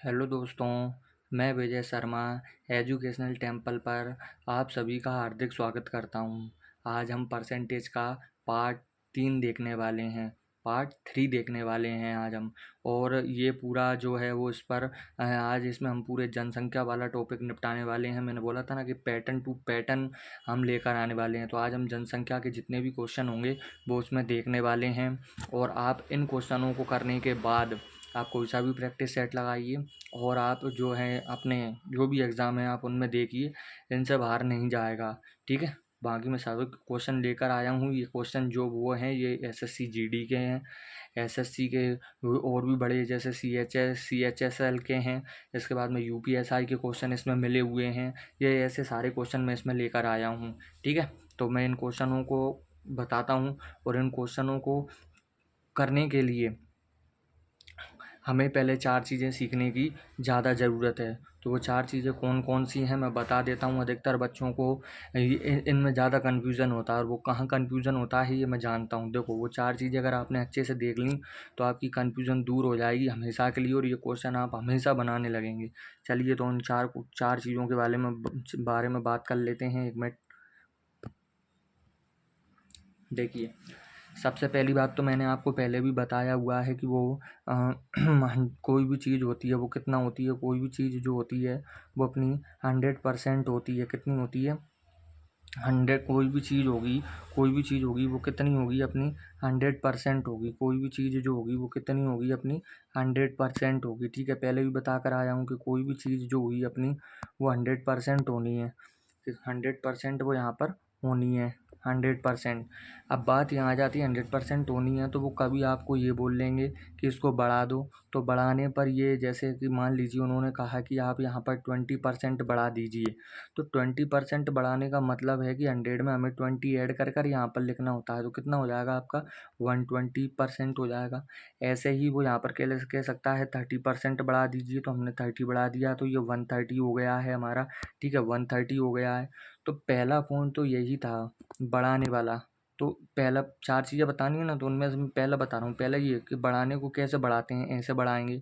Hello दोस्तों, मैं Vijay Sharma educational temple पर आप सभी का हार्दिक स्वागत करता हूँ। आज हम परसेंटेज का पार्ट 3 देखने वाले हैं, पार्ट 3 देखने वाले हैं आज हम। और ये पूरा जो है वो इस पर आज इसमें हम पूरे जनसंख्या वाला टॉपिक निपटाने वाले हैं। मैंने बोला था ना कि पैटर्न टू पैटर्न हम लेकर आने वाले हैं, तो आज हम जनसंख्या के जितने भी क्वेश्चन होंगे वो उसमें देखने वाले हैं। और आप इन क्वेश्चनों को करने के बाद आप कोई सा भी प्रैक्टिस सेट लगाइए और आप जो है अपने जो भी एग्ज़ाम है आप उनमें देखिए, इनसे बाहर नहीं जाएगा। ठीक है, बाकी मैं सारे क्वेश्चन लेकर आया हूँ। ये क्वेश्चन जो वो हैं ये एसएससी जीडी के हैं, एसएससी के और भी बड़े जैसे सीएचएस सीएचएसएल के हैं। इसके बाद में यूपीएसआई के क्वेश्चन इसमें मिले हुए हैं। ये ऐसे सारे क्वेश्चन मैं इसमें लेकर आया हूँ। ठीक है, तो मैं इन क्वेश्चनों को बताता हूँ और इन क्वेश्चनों को करने के लिए हमें पहले 4 चीज़ें सीखने की ज़्यादा ज़रूरत है। तो वो 4 चीज़ें कौन-कौन सी हैं मैं बता देता हूँ। अधिकतर बच्चों को इनमें ज़्यादा कन्फ्यूज़न होता है और वो कहाँ कन्फ्यूज़न होता है ये मैं जानता हूँ। देखो, वो 4 चीज़ें अगर आपने अच्छे से देख लीं तो आपकी कन्फ्यूज़न दूर हो जाएगी हमेशा के लिए और ये क्वेश्चन आप हमेशा बनाने लगेंगे। चलिए तो उन 4 चीज़ों के बारे में बात कर लेते हैं। 1 मिनट। देखिए, सबसे पहली बात तो मैंने आपको पहले भी बताया हुआ है कि वो कोई भी चीज़ होती है वो कितना होती है, कोई भी चीज़ जो होती है वो अपनी 100% होती है। कितनी होती है? 100। कोई भी चीज़ होगी वो कितनी होगी? अपनी 100% होगी। कोई भी चीज़ जो होगी वो कितनी होगी? अपनी 100% होगी। ठीक है, पहले भी बता कर आया हूँ कि कोई भी चीज़ जो हुई अपनी वो 100% होनी है। 100% वो यहाँ पर होनी है, 100%। अब बात यहाँ आ जाती है 100% होनी है तो वो कभी आपको ये बोल लेंगे कि इसको बढ़ा दो, तो बढ़ाने पर ये जैसे कि मान लीजिए उन्होंने कहा कि आप यहाँ पर 20% बढ़ा दीजिए, तो 20% बढ़ाने का मतलब है कि 100 में हमें 20 ऐड कर कर यहाँ पर लिखना होता है। तो कितना हो जाएगा आपका? 120% हो जाएगा। ऐसे ही वो यहाँ पर कह सकता है 30% बढ़ा दीजिए, तो हमने 30 बढ़ा दिया तो ये 130 हो गया है हमारा। ठीक है, 130 हो गया है। तो पहला पॉइंट तो यही था बढ़ाने वाला। तो पहला 4 चीज़ें बतानी है ना, तो उनमें से मैं पहला बता रहा हूँ। पहला ये कि बढ़ाने को कैसे बढ़ाते हैं, ऐसे बढ़ाएंगे।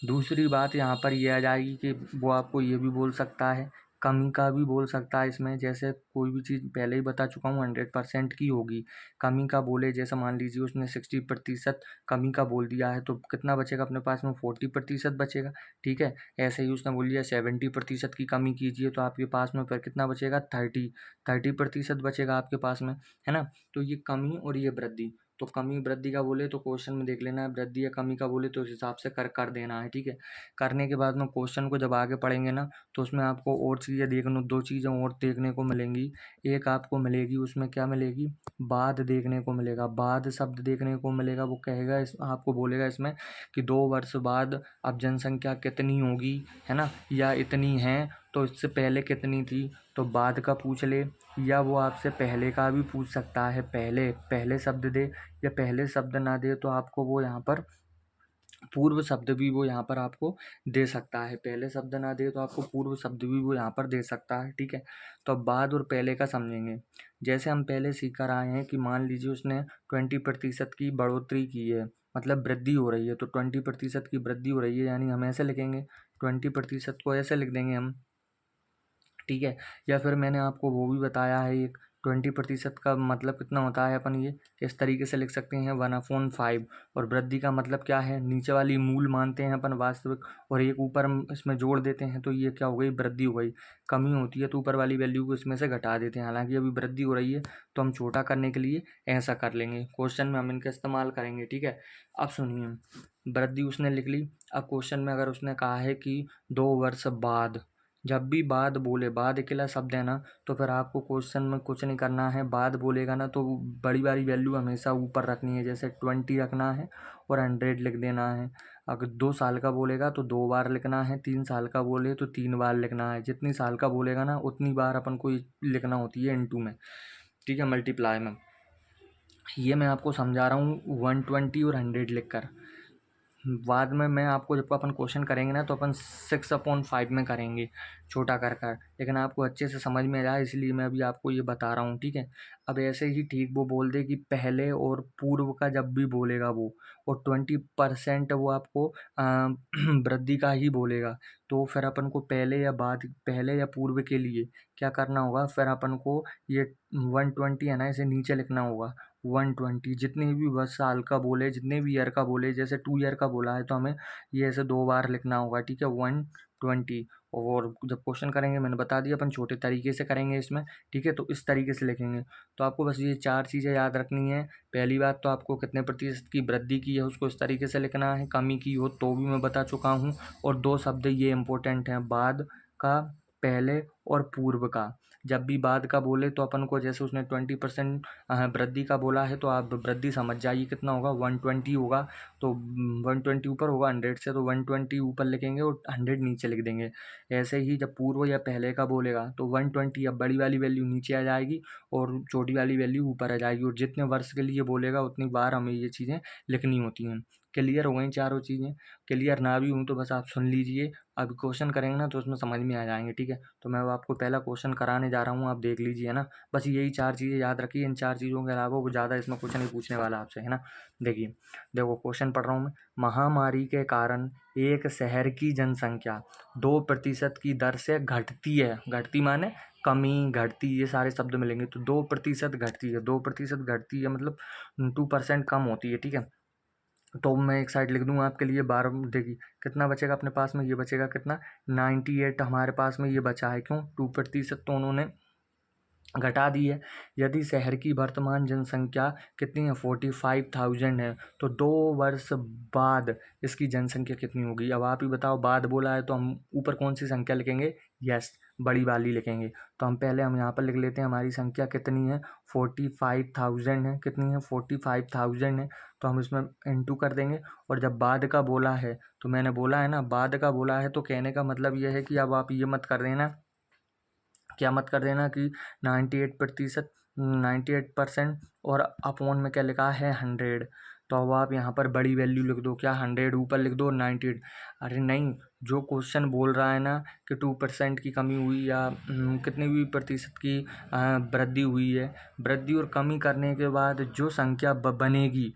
दूसरी बात यहाँ पर ये आ जाएगी कि वो आपको ये भी बोल सकता है, कमी का भी बोल सकता है इसमें। जैसे कोई भी चीज़ पहले ही बता चुका हूँ 100% की होगी। कमी का बोले जैसे मान लीजिए उसने 60% कमी का बोल दिया है तो कितना बचेगा अपने पास में? 40% बचेगा। ठीक है, ऐसे ही उसने बोल दिया 70% की कमी कीजिए तो आपके पास में फिर कितना बचेगा? 30% बचेगा आपके पास में, है ना। तो ये कमी और ये वृद्धि। तो कमी वृद्धि का बोले तो क्वेश्चन में देख लेना है, वृद्धि या कमी का बोले तो उस हिसाब से कर देना है। ठीक है, करने के बाद में क्वेश्चन को जब आगे पढ़ेंगे ना तो उसमें आपको और चीज़ें देखने 2 चीज़ें और देखने को मिलेंगी। एक आपको मिलेगी, उसमें क्या मिलेगी? बाद देखने को मिलेगा, बाद शब्द देखने को मिलेगा। वो कहेगा आपको बोलेगा इसमें कि 2 वर्ष बाद अब जनसंख्या कितनी होगी, है ना, या इतनी है, तो इससे पहले कितनी थी, तो बाद का पूछ ले। या वो आपसे पहले का भी पूछ सकता है, पहले पहले शब्द दे, या पहले शब्द ना दे तो आपको वो यहाँ पर पूर्व शब्द भी वो यहाँ पर आपको दे सकता है। पहले शब्द ना दे तो आपको पूर्व शब्द भी वो यहाँ पर दे सकता है। ठीक है, तो अब बाद और पहले का समझेंगे। जैसे हम पहले सीख कर आए हैं कि मान लीजिए उसने 20% की बढ़ोतरी की है, मतलब वृद्धि हो रही है, तो 20% की वृद्धि हो रही है यानी हम ऐसे लिखेंगे, 20% को ऐसे लिख देंगे हम। ठीक है, या फिर मैंने आपको वो भी बताया है एक 20% का मतलब कितना होता है, अपन ये इस तरीके से लिख सकते हैं 1/5। और वृद्धि का मतलब क्या है? नीचे वाली मूल मानते हैं अपन वास्तविक, और एक ऊपर हम इसमें जोड़ देते हैं तो ये क्या हो गई? वृद्धि हो गई। कमी होती है तो ऊपर वाली वैल्यू को इसमें से घटा देते हैं। हालांकि अभी वृद्धि हो रही है तो हम छोटा करने के लिए ऐसा कर लेंगे, क्वेश्चन में हम इनका इस्तेमाल करेंगे। ठीक है, अब सुनिए, वृद्धि उसने लिख ली। अब क्वेश्चन में अगर उसने कहा है कि 2 वर्ष बाद, जब भी बाद बोले, बाद अकेला शब्द है ना, तो फिर आपको क्वेश्चन में कुछ नहीं करना है। बाद बोलेगा ना तो बड़ी वाली वैल्यू हमेशा ऊपर रखनी है, जैसे 20 रखना है और 100 लिख देना है। अगर 2 साल का बोलेगा तो 2 बार लिखना है, 3 साल का बोले तो 3 बार लिखना है। जितनी साल का बोलेगा ना उतनी बार अपन को लिखना होती है इनटू में। ठीक है, मल्टीप्लाई में। ये मैं आपको समझा रहा हूँ 120 और 100 लिख कर। बाद में मैं आपको जब अपन क्वेश्चन करेंगे ना तो अपन 6/5 में करेंगे छोटा कर कर, लेकिन आपको अच्छे से समझ में आए इसलिए मैं अभी आपको ये बता रहा हूँ, ठीक है। अब ऐसे ही ठीक वो बोल दे कि पहले और पूर्व का जब भी बोलेगा वो, और 20% वो आपको वृद्धि का ही बोलेगा, तो फिर अपन को पहले या बाद, पहले या पूर्व के लिए क्या करना होगा, फिर अपन को ये 120 है ना, इसे नीचे लिखना होगा। 120 जितने भी बस साल का बोले, जितने भी ईयर का बोले, जैसे 2 ईयर का बोला है तो हमें ये ऐसे 2 बार लिखना होगा, ठीक है। 120। और जब क्वेश्चन करेंगे मैंने बता दिया अपन छोटे तरीके से करेंगे इसमें, ठीक है। तो इस तरीके से लिखेंगे। तो आपको बस ये 4 चीज़ें याद रखनी है। पहली बात तो आपको कितने प्रतिशत की वृद्धि की है उसको इस तरीके से लिखना है, कमी की हो तो भी मैं बता चुका हूँ। और 2 शब्द ये इंपॉर्टेंट हैं, बाद का, पहले और पूर्व का। जब भी बाद का बोले तो अपन को, जैसे उसने 20% वृद्धि का बोला है तो आप वृद्धि समझ जाइए कितना होगा, 120 होगा। तो 120 ऊपर होगा 100 से, तो 120 ऊपर लिखेंगे और 100 नीचे लिख देंगे। ऐसे ही जब पूर्व या पहले का बोलेगा तो 120 अब बड़ी वाली वैल्यू नीचे आ जाएगी और छोटी वाली वैल्यू ऊपर आ जाएगी। और जितने वर्ष के लिए बोलेगा उतनी बार हमें ये चीज़ें लिखनी होती हैं। क्लियर हो गई चारों चीज़ें? क्लियर ना भी हूँ तो बस आप सुन लीजिए, अब क्वेश्चन करेंगे ना तो उसमें समझ में आ जाएंगे, ठीक है। तो मैं अब आपको पहला क्वेश्चन कराने जा रहा हूँ, आप देख लीजिए, है ना। बस यही 4 चीज़ें याद रखिए, इन 4 चीज़ों के अलावा वो ज़्यादा इसमें क्वेश्चन नहीं पूछने वाला आपसे, है ना। देखिए, देखो क्वेश्चन पढ़ रहा हूँ मैं। महामारी के कारण एक शहर की जनसंख्या 2% की दर से घटती है। घटती माने कमी, घटती, ये सारे शब्द मिलेंगे। तो 2% घटती है, 2% घटती है मतलब 2% कम होती है, ठीक है। तो मैं एक साइड लिख दूंगा आपके लिए। 12 देखिए कितना बचेगा अपने पास में, ये बचेगा कितना, 98 हमारे पास में ये बचा है। क्यों? 2% तो उन्होंने घटा दी है। यदि शहर की वर्तमान जनसंख्या कितनी है, 45,000 है, तो 2 वर्ष बाद इसकी जनसंख्या कितनी होगी। अब आप ही बताओ, बाद बोला है तो हम ऊपर कौन सी संख्या लिखेंगे, यस बड़ी वाली लिखेंगे। तो हम यहाँ पर लिख लेते हैं हमारी संख्या कितनी है, 45,000 है। कितनी है, 45,000 है। तो हम इसमें इंटू कर देंगे। और जब बाद का बोला है तो मैंने बोला है ना, बाद का बोला है तो कहने का मतलब यह है कि अब आप ये मत कर देना, क्या मत कर देना कि 98%, 98% और अपॉन में क्या लिखा है, 100। तो अब आप यहाँ पर बड़ी वैल्यू लिख दो, क्या 100 ऊपर लिख दो 98। अरे नहीं, जो क्वेश्चन बोल रहा है ना कि 2% की कमी हुई या कितनी भी प्रतिशत की वृद्धि हुई है, वृद्धि और कमी करने के बाद जो संख्या बनेगी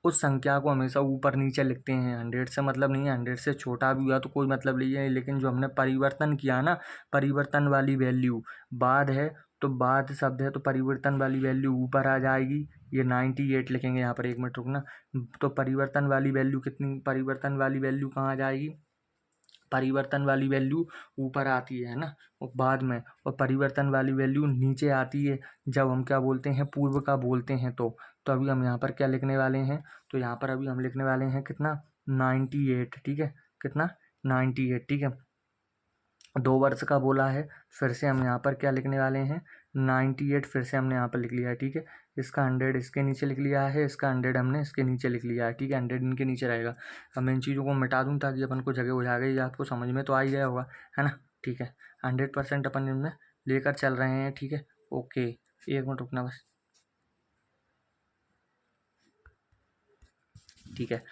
उस संख्या को हमेशा ऊपर नीचे लिखते हैं। 100 से मतलब नहीं है, 100 से छोटा भी हुआ तो कोई मतलब नहीं है, लेकिन जो हमने परिवर्तन किया ना, परिवर्तन वाली वैल्यू बाद है, तो बाद शब्द है तो परिवर्तन वाली वैल्यू ऊपर आ जाएगी। ये 98 लिखेंगे यहाँ पर, 1 मिनट रुकना। तो परिवर्तन वाली वैल्यू कितनी, परिवर्तन वाली वैल्यू कहाँ आ जाएगी, परिवर्तन वाली वैल्यू ऊपर आती है ना, और बाद में, और परिवर्तन वाली वैल्यू नीचे आती है जब हम क्या बोलते हैं, पूर्व का बोलते हैं। तो अभी हम यहाँ पर क्या लिखने वाले हैं, तो यहाँ पर अभी हम लिखने वाले हैं कितना, 98, ठीक है। कितना, 98, ठीक है। 2 वर्ष का बोला है, फिर से हम यहाँ पर क्या लिखने वाले हैं, 98 फिर से हमने यहाँ पर लिख लिया है, ठीक है। इसका 100 इसके नीचे लिख लिया है, इसका 100 हमने इसके नीचे लिख लिया है, ठीक है। 100 इनके नीचे रहेगा। अब मैं इन चीज़ों को मिटा दूँ ताकि अपन को जगह हो जाएगा, ये आपको समझ में तो आ ही गया होगा, है ना। ठीक है, 100% अपन इनमें लेकर चल रहे हैं, ठीक है। ओके, 1 मिनट रुकना बस, ठीक है।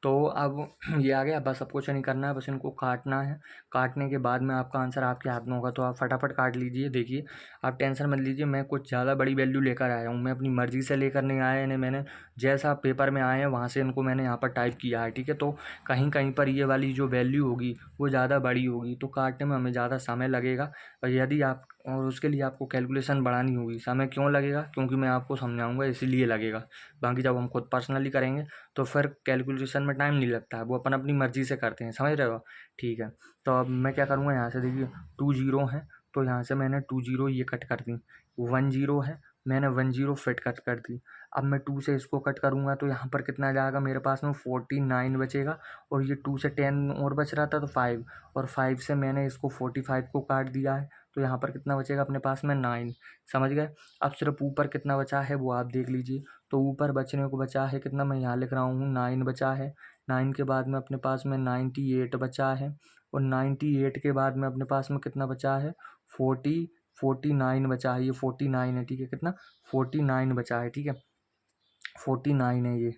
तो अब ये आ गया, बस अब कुछ नहीं करना है, बस इनको काटना है। काटने के बाद में आपका आंसर आपके हाथ में होगा, तो आप फटाफट काट लीजिए। देखिए, आप टेंशन मत लीजिए, मैं कुछ ज़्यादा बड़ी वैल्यू लेकर आया हूँ, मैं अपनी मर्ज़ी से लेकर नहीं आया इन्हें, मैंने जैसा पेपर में आए हैं वहाँ से इनको मैंने यहाँ पर टाइप किया है, ठीक है। तो कहीं कहीं पर ये वाली जो वैल्यू होगी वो ज़्यादा बड़ी होगी, तो काटने में हमें ज़्यादा समय लगेगा। और यदि आप, और उसके लिए आपको कैलकुलेशन बढ़ानी होगी। समय क्यों लगेगा, क्योंकि मैं आपको समझाऊंगा इसीलिए लगेगा। बाकी जब हम खुद पर्सनली करेंगे तो फिर कैलकुलेशन में टाइम नहीं लगता है, वो अपन अपनी मर्ज़ी से करते हैं, समझ रहे हो। ठीक है, तो अब मैं क्या करूँगा, यहाँ से देखिए 2 0 है, तो यहाँ से मैंने 2 0 ये कट कर दी। 1 0 है, मैंने 1 0 फिट कट कर दी। अब मैं 2 से इसको कट करूँगा तो यहाँ पर कितना जाएगा मेरे पास में, 49 बचेगा। और ये 2 से 10 और बच रहा था तो 5, और 5 से मैंने इसको 45 को काट दिया है, तो यहाँ पर कितना बचेगा अपने पास में, 9। समझ गए। अब सिर्फ ऊपर कितना बचा है वो आप देख लीजिए। तो ऊपर बचने को बचा है कितना, मैं यहाँ लिख रहा हूँ 9 बचा है। 9 के बाद में अपने पास में 98 बचा है। और 98 के बाद में अपने पास में कितना बचा है, 49 बचा है। ये 49 है, ठीक है। कितना, 49 बचा है, ठीक है। 49 है ये,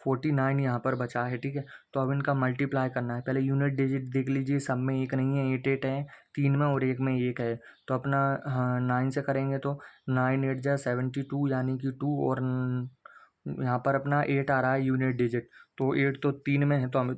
49 यहाँ पर बचा है, ठीक है। तो अब इनका मल्टीप्लाई करना है। पहले यूनिट डिजिट देख लीजिए, सब में एक नहीं है, 8 है, 3 में और 1 में 1 है। तो अपना 9 से करेंगे तो 9 8 जा 72 यानी कि 2 और यहाँ पर अपना 8 आ रहा है यूनिट डिजिट। तो 8 तो 3 में है, तो हमें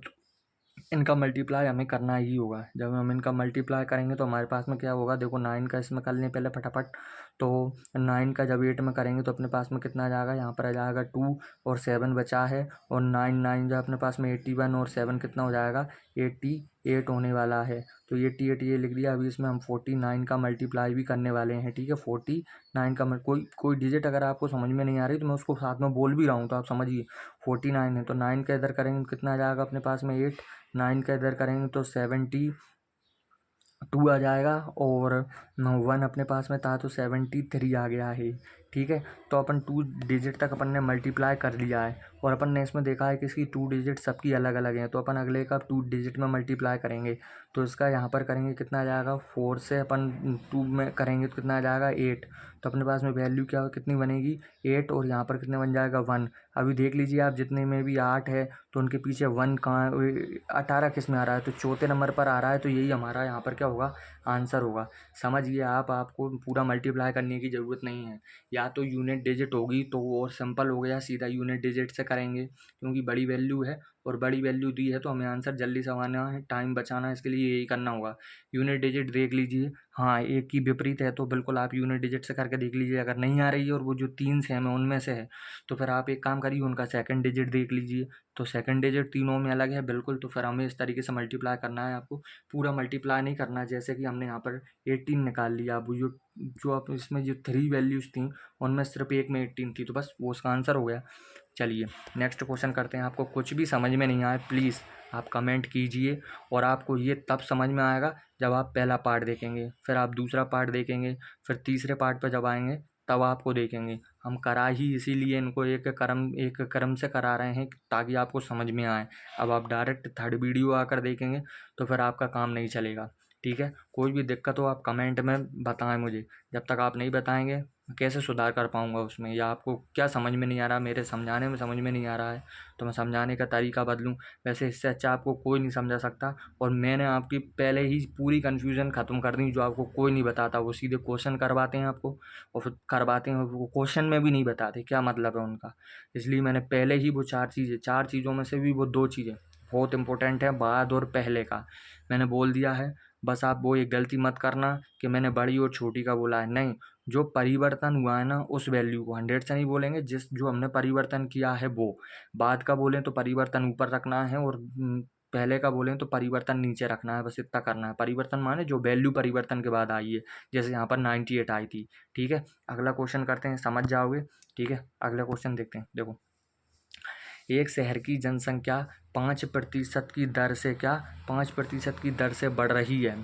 इनका मल्टीप्लाई हमें करना ही होगा। जब हम इनका मल्टीप्लाई करेंगे तो हमारे पास में क्या होगा, देखो 9 का इसमें कर लें पहले फटाफट। तो 9 का जब 8 में करेंगे तो अपने पास में कितना आ जाएगा, यहाँ पर आ जाएगा 2 और 7 बचा है। और 9 9 जो अपने पास में 81 और 7 कितना हो जाएगा, 88 होने वाला है। तो 88 ये लिख दिया। अभी इसमें हम 49 का मल्टीप्लाई भी करने वाले हैं, ठीक है। 49 का कोई डिजिट अगर आपको समझ में नहीं आ रही तो मैं उसको साथ में बोल भी रहा हूँ तो आप समझिए। 49 है तो 9 का इधर करेंगे तो कितना आ जाएगा अपने पास में 8, 9 का इधर करेंगे तो 72 आ जाएगा। और 1 अपने पास में था तो 73 आ गया है, ठीक है। तो अपन 2 डिजिट तक अपन ने मल्टीप्लाई कर लिया है और अपन ने इसमें देखा है कि इसकी 2 डिजिट सबकी अलग अलग हैं। तो अपन अगले का 2 डिजिट में मल्टीप्लाई करेंगे तो इसका यहाँ पर करेंगे कितना आ जाएगा, 4 से अपन 2 में करेंगे तो कितना आ जाएगा 8। तो अपने पास में वैल्यू क्या कितनी बनेगी 8 और यहाँ पर कितने बन जाएगा 1। अभी देख लीजिए आप, जितने में भी 8 है तो उनके पीछे 1 कहाँ, 18 किस में आ रहा है, तो चौथे नंबर पर आ रहा है। तो यही हमारा यहाँ पर क्या होगा, आंसर होगा। समझिए आप, आपको पूरा मल्टीप्लाई करने की ज़रूरत नहीं है। या तो यूनिट डिजिट होगी तो वो और सिंपल हो गया, सीधा यूनिट डिजिट से करेंगे क्योंकि बड़ी वैल्यू है और बड़ी वैल्यू दी है तो हमें आंसर जल्दी से आना है, टाइम बचाना है, इसके लिए यही करना होगा। यूनिट डिजिट देख लीजिए, हाँ एक की विपरीत है तो बिल्कुल आप यूनिट डिजिट से करके देख लीजिए। अगर नहीं आ रही है और वो जो 3 सेम है उनमें से है तो फिर आप एक काम करिए, उनका सेकंड डिजिट देख लीजिए। तो सेकंड डिजिट तीनों में अलग है बिल्कुल। तो फिर हमें इस तरीके से मल्टीप्लाई करना है, आपको पूरा मल्टीप्लाई नहीं करना है। जैसे कि हमने यहाँ पर 18 निकाल लिया। अब जो जो आप इसमें जो 3 वैल्यूज़ थी उनमें सिर्फ एक में 18 थी तो बस वो उसका आंसर हो गया। चलिए नेक्स्ट क्वेश्चन करते हैं। आपको कुछ भी समझ में नहीं आए प्लीज़ आप कमेंट कीजिए, और आपको ये तब समझ में आएगा जब आप पहला पार्ट देखेंगे, फिर आप दूसरा पार्ट देखेंगे, फिर तीसरे पार्ट पर जब आएंगे तब आपको देखेंगे। हम करा ही इसीलिए इनको एक क्रम से करा रहे हैं ताकि आपको समझ में आए। अब आप डायरेक्ट थर्ड वीडियो आकर देखेंगे तो फिर आपका काम नहीं चलेगा, ठीक है। कोई भी दिक्कत हो आप कमेंट में बताएं मुझे। जब तक आप नहीं बताएंगे मैं कैसे सुधार कर पाऊँगा उसमें, या आपको क्या समझ में नहीं आ रहा, मेरे समझाने में समझ में नहीं आ रहा है तो मैं समझाने का तरीका बदलूँ। वैसे इससे अच्छा आपको कोई नहीं समझा सकता, और मैंने आपकी पहले ही पूरी कन्फ्यूज़न ख़त्म कर दी जो आपको कोई नहीं बताता। वो सीधे क्वेश्चन करवाते हैं आपको और फिर करवाते हैं, वो क्वेश्चन में भी नहीं बताते क्या मतलब है उनका। इसलिए मैंने पहले ही वो 4 चीज़ों में से भी वो 2 चीज़ें बहुत इंपॉर्टेंट है, बाद और पहले का मैंने बोल दिया है। बस आप वो एक गलती मत करना कि मैंने बड़ी और छोटी का बोला है, नहीं। जो परिवर्तन हुआ है ना उस वैल्यू को 100 से नहीं बोलेंगे, जो हमने परिवर्तन किया है वो। बाद का बोलें तो परिवर्तन ऊपर रखना है, और पहले का बोलें तो परिवर्तन नीचे रखना है। बस इतना करना है। परिवर्तन माने जो वैल्यू परिवर्तन के बाद आई है, जैसे यहाँ पर 98 आई थी, ठीक है। अगला क्वेश्चन करते हैं, समझ जाओगे, ठीक है। अगला क्वेश्चन देखते हैं। देखो, एक शहर की जनसंख्या 5% की दर से 5% की दर से बढ़ रही है।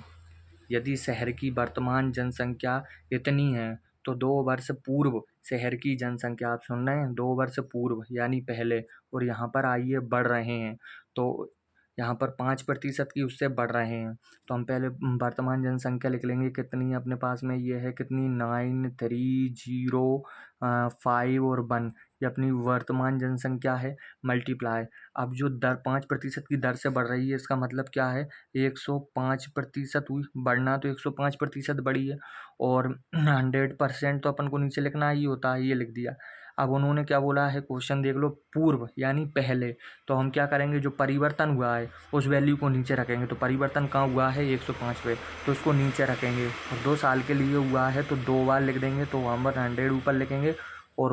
यदि शहर की वर्तमान जनसंख्या इतनी है तो 2 वर्ष पूर्व शहर की जनसंख्या, आप सुन रहे हैं, 2 वर्ष पूर्व यानी पहले, और यहाँ पर आइए बढ़ रहे हैं तो यहाँ पर 5% की उससे बढ़ रहे हैं। तो हम पहले वर्तमान जनसंख्या लिख लेंगे कितनी है अपने पास में, ये है कितनी 9305 और 1, ये अपनी वर्तमान जनसंख्या है। मल्टीप्लाई, अब जो दर 5% की दर से बढ़ रही है इसका मतलब क्या है, 105% हुई। बढ़ना तो 105% बढ़ी है, और 100% तो अपन को नीचे लिखना ही होता है, ये लिख दिया। अब उन्होंने क्या बोला है, क्वेश्चन देख लो, पूर्व यानी पहले। तो हम क्या करेंगे, जो परिवर्तन हुआ है उस वैल्यू को नीचे रखेंगे। तो परिवर्तन कहाँ हुआ है 105 पे, तो उसको नीचे रखेंगे। और 2 साल के लिए हुआ है तो 2 बार लिख देंगे, तो वहाँ पर 100 ऊपर लिखेंगे और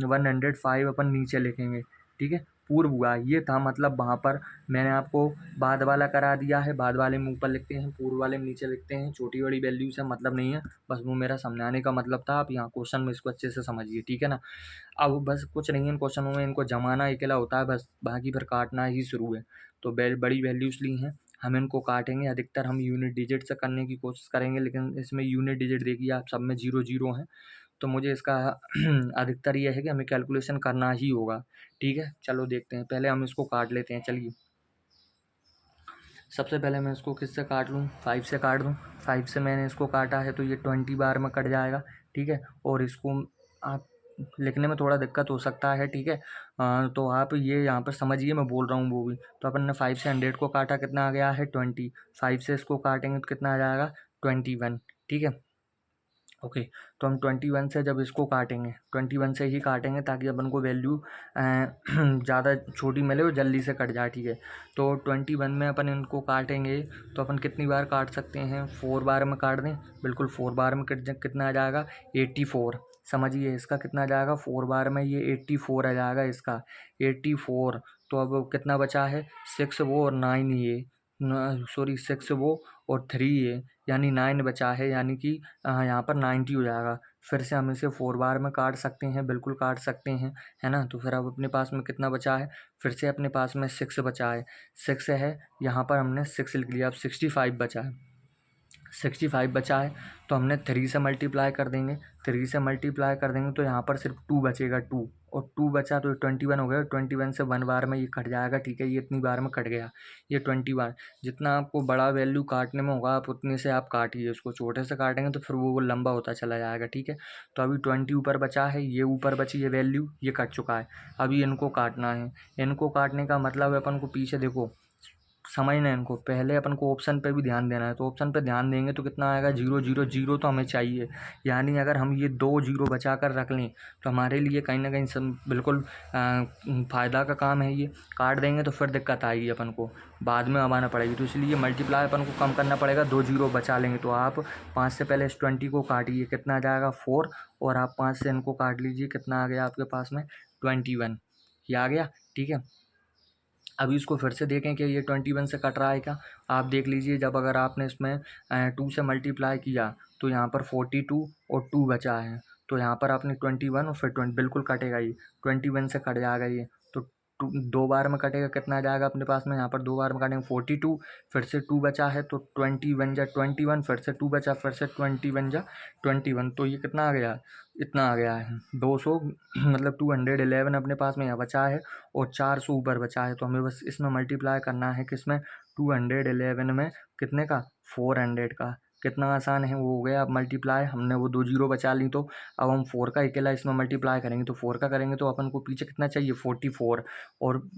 105 अपन नीचे लिखेंगे, ठीक है। पूर्व हुआ ये था, मतलब वहाँ पर मैंने आपको बाद वाला करा दिया है। बाद वाले में ऊपर लिखते हैं, पूर्व वाले में नीचे लिखते हैं। छोटी बड़ी वैल्यू से मतलब नहीं है, बस वो मेरा समझाने का मतलब था। आप यहाँ क्वेश्चन में इसको अच्छे से समझिए, ठीक है ना। अब बस कुछ नहीं है इन क्वेश्चनों में, इनको जमाना अकेला होता है बस, बाकी फिर काटना ही शुरू है। तो बड़ी वैल्यूज ली हैं, हम इनको काटेंगे। अधिकतर हम यूनिट डिजिट से करने की कोशिश करेंगे, लेकिन इसमें यूनिट डिजिट देखिए आप सब में 0 0 हैं। तो मुझे इसका अधिकतर ये है कि हमें कैलकुलेशन करना ही होगा, ठीक है। चलो देखते हैं, पहले हम इसको काट लेते हैं। चलिए, सबसे पहले मैं इसको किससे काट लूँ, 5 से काट दूँ। 5 से मैंने इसको काटा है तो ये 20 बार में कट जाएगा, ठीक है। और इसको आप लिखने में थोड़ा दिक्कत हो सकता है, ठीक है। तो आप ये यहाँ पर समझिए, मैं बोल रहा हूँ वो भी। तो अपन ने 5 से 100 को काटा, कितना आ गया है 20। 5 से इसको काटेंगे तो कितना आ जाएगा 21, ठीक है। ओके, तो हम 21 से जब इसको काटेंगे, 21 से ही काटेंगे ताकि अपन को वैल्यू ज़्यादा छोटी मिले और जल्दी से कट जाए, ठीक है। तो 21 में अपन इनको काटेंगे तो अपन कितनी बार काट सकते हैं, 4 बार में काट दें, बिल्कुल 4 बार में कितना आ जाएगा 84। समझिए, इसका कितना आ जाएगा 4 बार में, ये 84 आ जाएगा इसका 84। तो अब कितना बचा है, 6 वो और 9 ये, सॉरी 6 वो और 3 ये, यानी 9 बचा है, यानी कि यहाँ पर 90 हो जाएगा। फिर से हम इसे 4 बार में काट सकते हैं, बिल्कुल काट सकते हैं, है ना। तो फिर अब अपने पास में कितना बचा है, फिर से अपने पास में 6 बचा है, 6 है, यहाँ पर हमने 6 लिख लिया। अब 65 बचा है, 65 बचा है, तो हमने 3 से मल्टीप्लाई कर देंगे, 3 से मल्टीप्लाई कर देंगे तो यहाँ पर सिर्फ 2 बचेगा, 2 और 2 बचा तो 21 हो गया। 21 से 1 बार में ये कट जाएगा, ठीक है, ये इतनी बार में कट गया, ये 20 बार। जितना आपको बड़ा वैल्यू काटने में होगा आप उतने से आप काटिए, उसको छोटे से काटेंगे तो फिर वो लंबा होता चला जाएगा, ठीक है। तो अभी 20 ऊपर बचा है, ये ऊपर बची ये वैल्यू, ये कट चुका है। अभी इनको काटना है, इनको काटने का मतलब है अपन को पीछे देखो, समझना है इनको। पहले अपन को ऑप्शन पे भी ध्यान देना है, तो ऑप्शन पे ध्यान देंगे तो कितना आएगा 0 0 0, तो हमें चाहिए। यानी अगर हम ये 2 0 बचा कर रख लें तो हमारे लिए कहीं ना कहीं बिल्कुल फ़ायदा का काम है। ये काट देंगे तो फिर दिक्कत आएगी अपन को, बाद में आना पड़ेगी। तो इसलिए मल्टीप्लाई अपन को कम करना पड़ेगा, 2 0 बचा लेंगे। तो आप 5 से पहले इस 20 को काटिए, कितना आ जाएगा 4, और आप 5 से इनको काट लीजिए, कितना आ गया आपके पास में 21, ये आ गया, ठीक है। अभी इसको फिर से देखें कि ये 21 से कट रहा है क्या। आप देख लीजिए, जब अगर आपने इसमें 2 से मल्टीप्लाई किया तो यहाँ पर 42 और 2 बचा है, तो यहाँ पर आपने 21 और फिर 20, बिल्कुल कटेगा ये, 21 से कट जाएगा ये। तो 2 बार में कटेगा, कितना आ जाएगा अपने पास में, यहाँ पर 2 बार में काटेंगे 42, फिर से 2 बचा है तो 21 जा 21, फिर से 2 बचा, फिर से 21 जा 21, तो ये कितना आ गया, इतना आ गया है 200 मतलब 211 अपने पास में यहाँ बचा है, और 400 ऊपर बचा है। तो हमें बस इसमें मल्टीप्लाई करना है, किसमें 211 में, कितने का 400 का। कितना आसान है वो, हो गया अब मल्टीप्लाई, हमने वो 2 जीरो बचा ली। तो अब हम 4 का अकेला इसमें मल्टीप्लाई करेंगे, तो 4 का करेंगे तो अपन को पीछे कितना चाहिए 44, और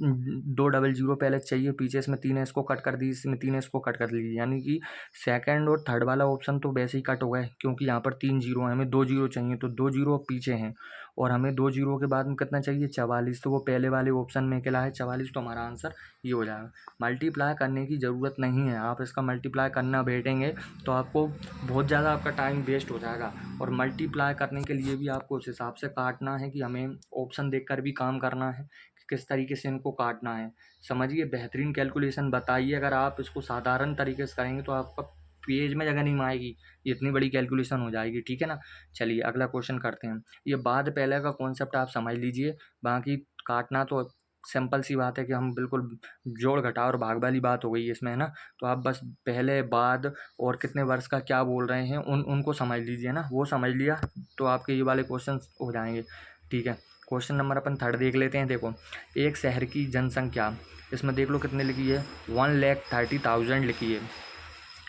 2 डबल जीरो पहले चाहिए पीछे, इसमें 3 है इसको कट कर दी, इसमें 3 है इसको कट कर लीजिए। यानी कि सेकंड और थर्ड वाला ऑप्शन तो वैसे ही कट हो गए, क्योंकि यहाँ पर 3 जीरो है, हमें 2 जीरो चाहिए, तो 2 जीरो पीछे हैं, और हमें 2 जीरो के बाद में कितना चाहिए 44, तो वो पहले वाले ऑप्शन में अकेला है 44, तो हमारा आंसर ये हो जाएगा। मल्टीप्लाई करने की ज़रूरत नहीं है, आप इसका मल्टीप्लाई करना बैठेंगे तो आपको बहुत ज़्यादा आपका टाइम वेस्ट हो जाएगा, और मल्टीप्लाई करने के लिए भी आपको उस हिसाब से काटना है कि हमें ऑप्शन देखकर भी काम करना है कि किस तरीके से इनको काटना है। समझिए, बेहतरीन कैलकुलेशन बताइए, अगर आप इसको साधारण तरीके से करेंगे तो आपका पेज में जगह नहीं आएगी, इतनी बड़ी कैलकुलेशन हो जाएगी, ठीक है ना। चलिए अगला क्वेश्चन करते हैं। ये बाद पहले का कॉन्सेप्ट आप समझ लीजिए, बाकी काटना तो सिंपल सी बात है कि हम बिल्कुल जोड़ घटाव और भाग वाली बात हो गई है इसमें, है ना। तो आप बस पहले बाद और कितने वर्ष का क्या बोल रहे हैं उनको समझ लीजिए ना, वो समझ लिया तो आपके ये वाले क्वेश्चन हो जाएंगे, ठीक है। क्वेश्चन नंबर अपन थर्ड देख लेते हैं। देखो, एक शहर की जनसंख्या, इसमें देख लो कितने लिखी है 1,30,000 लिखी है,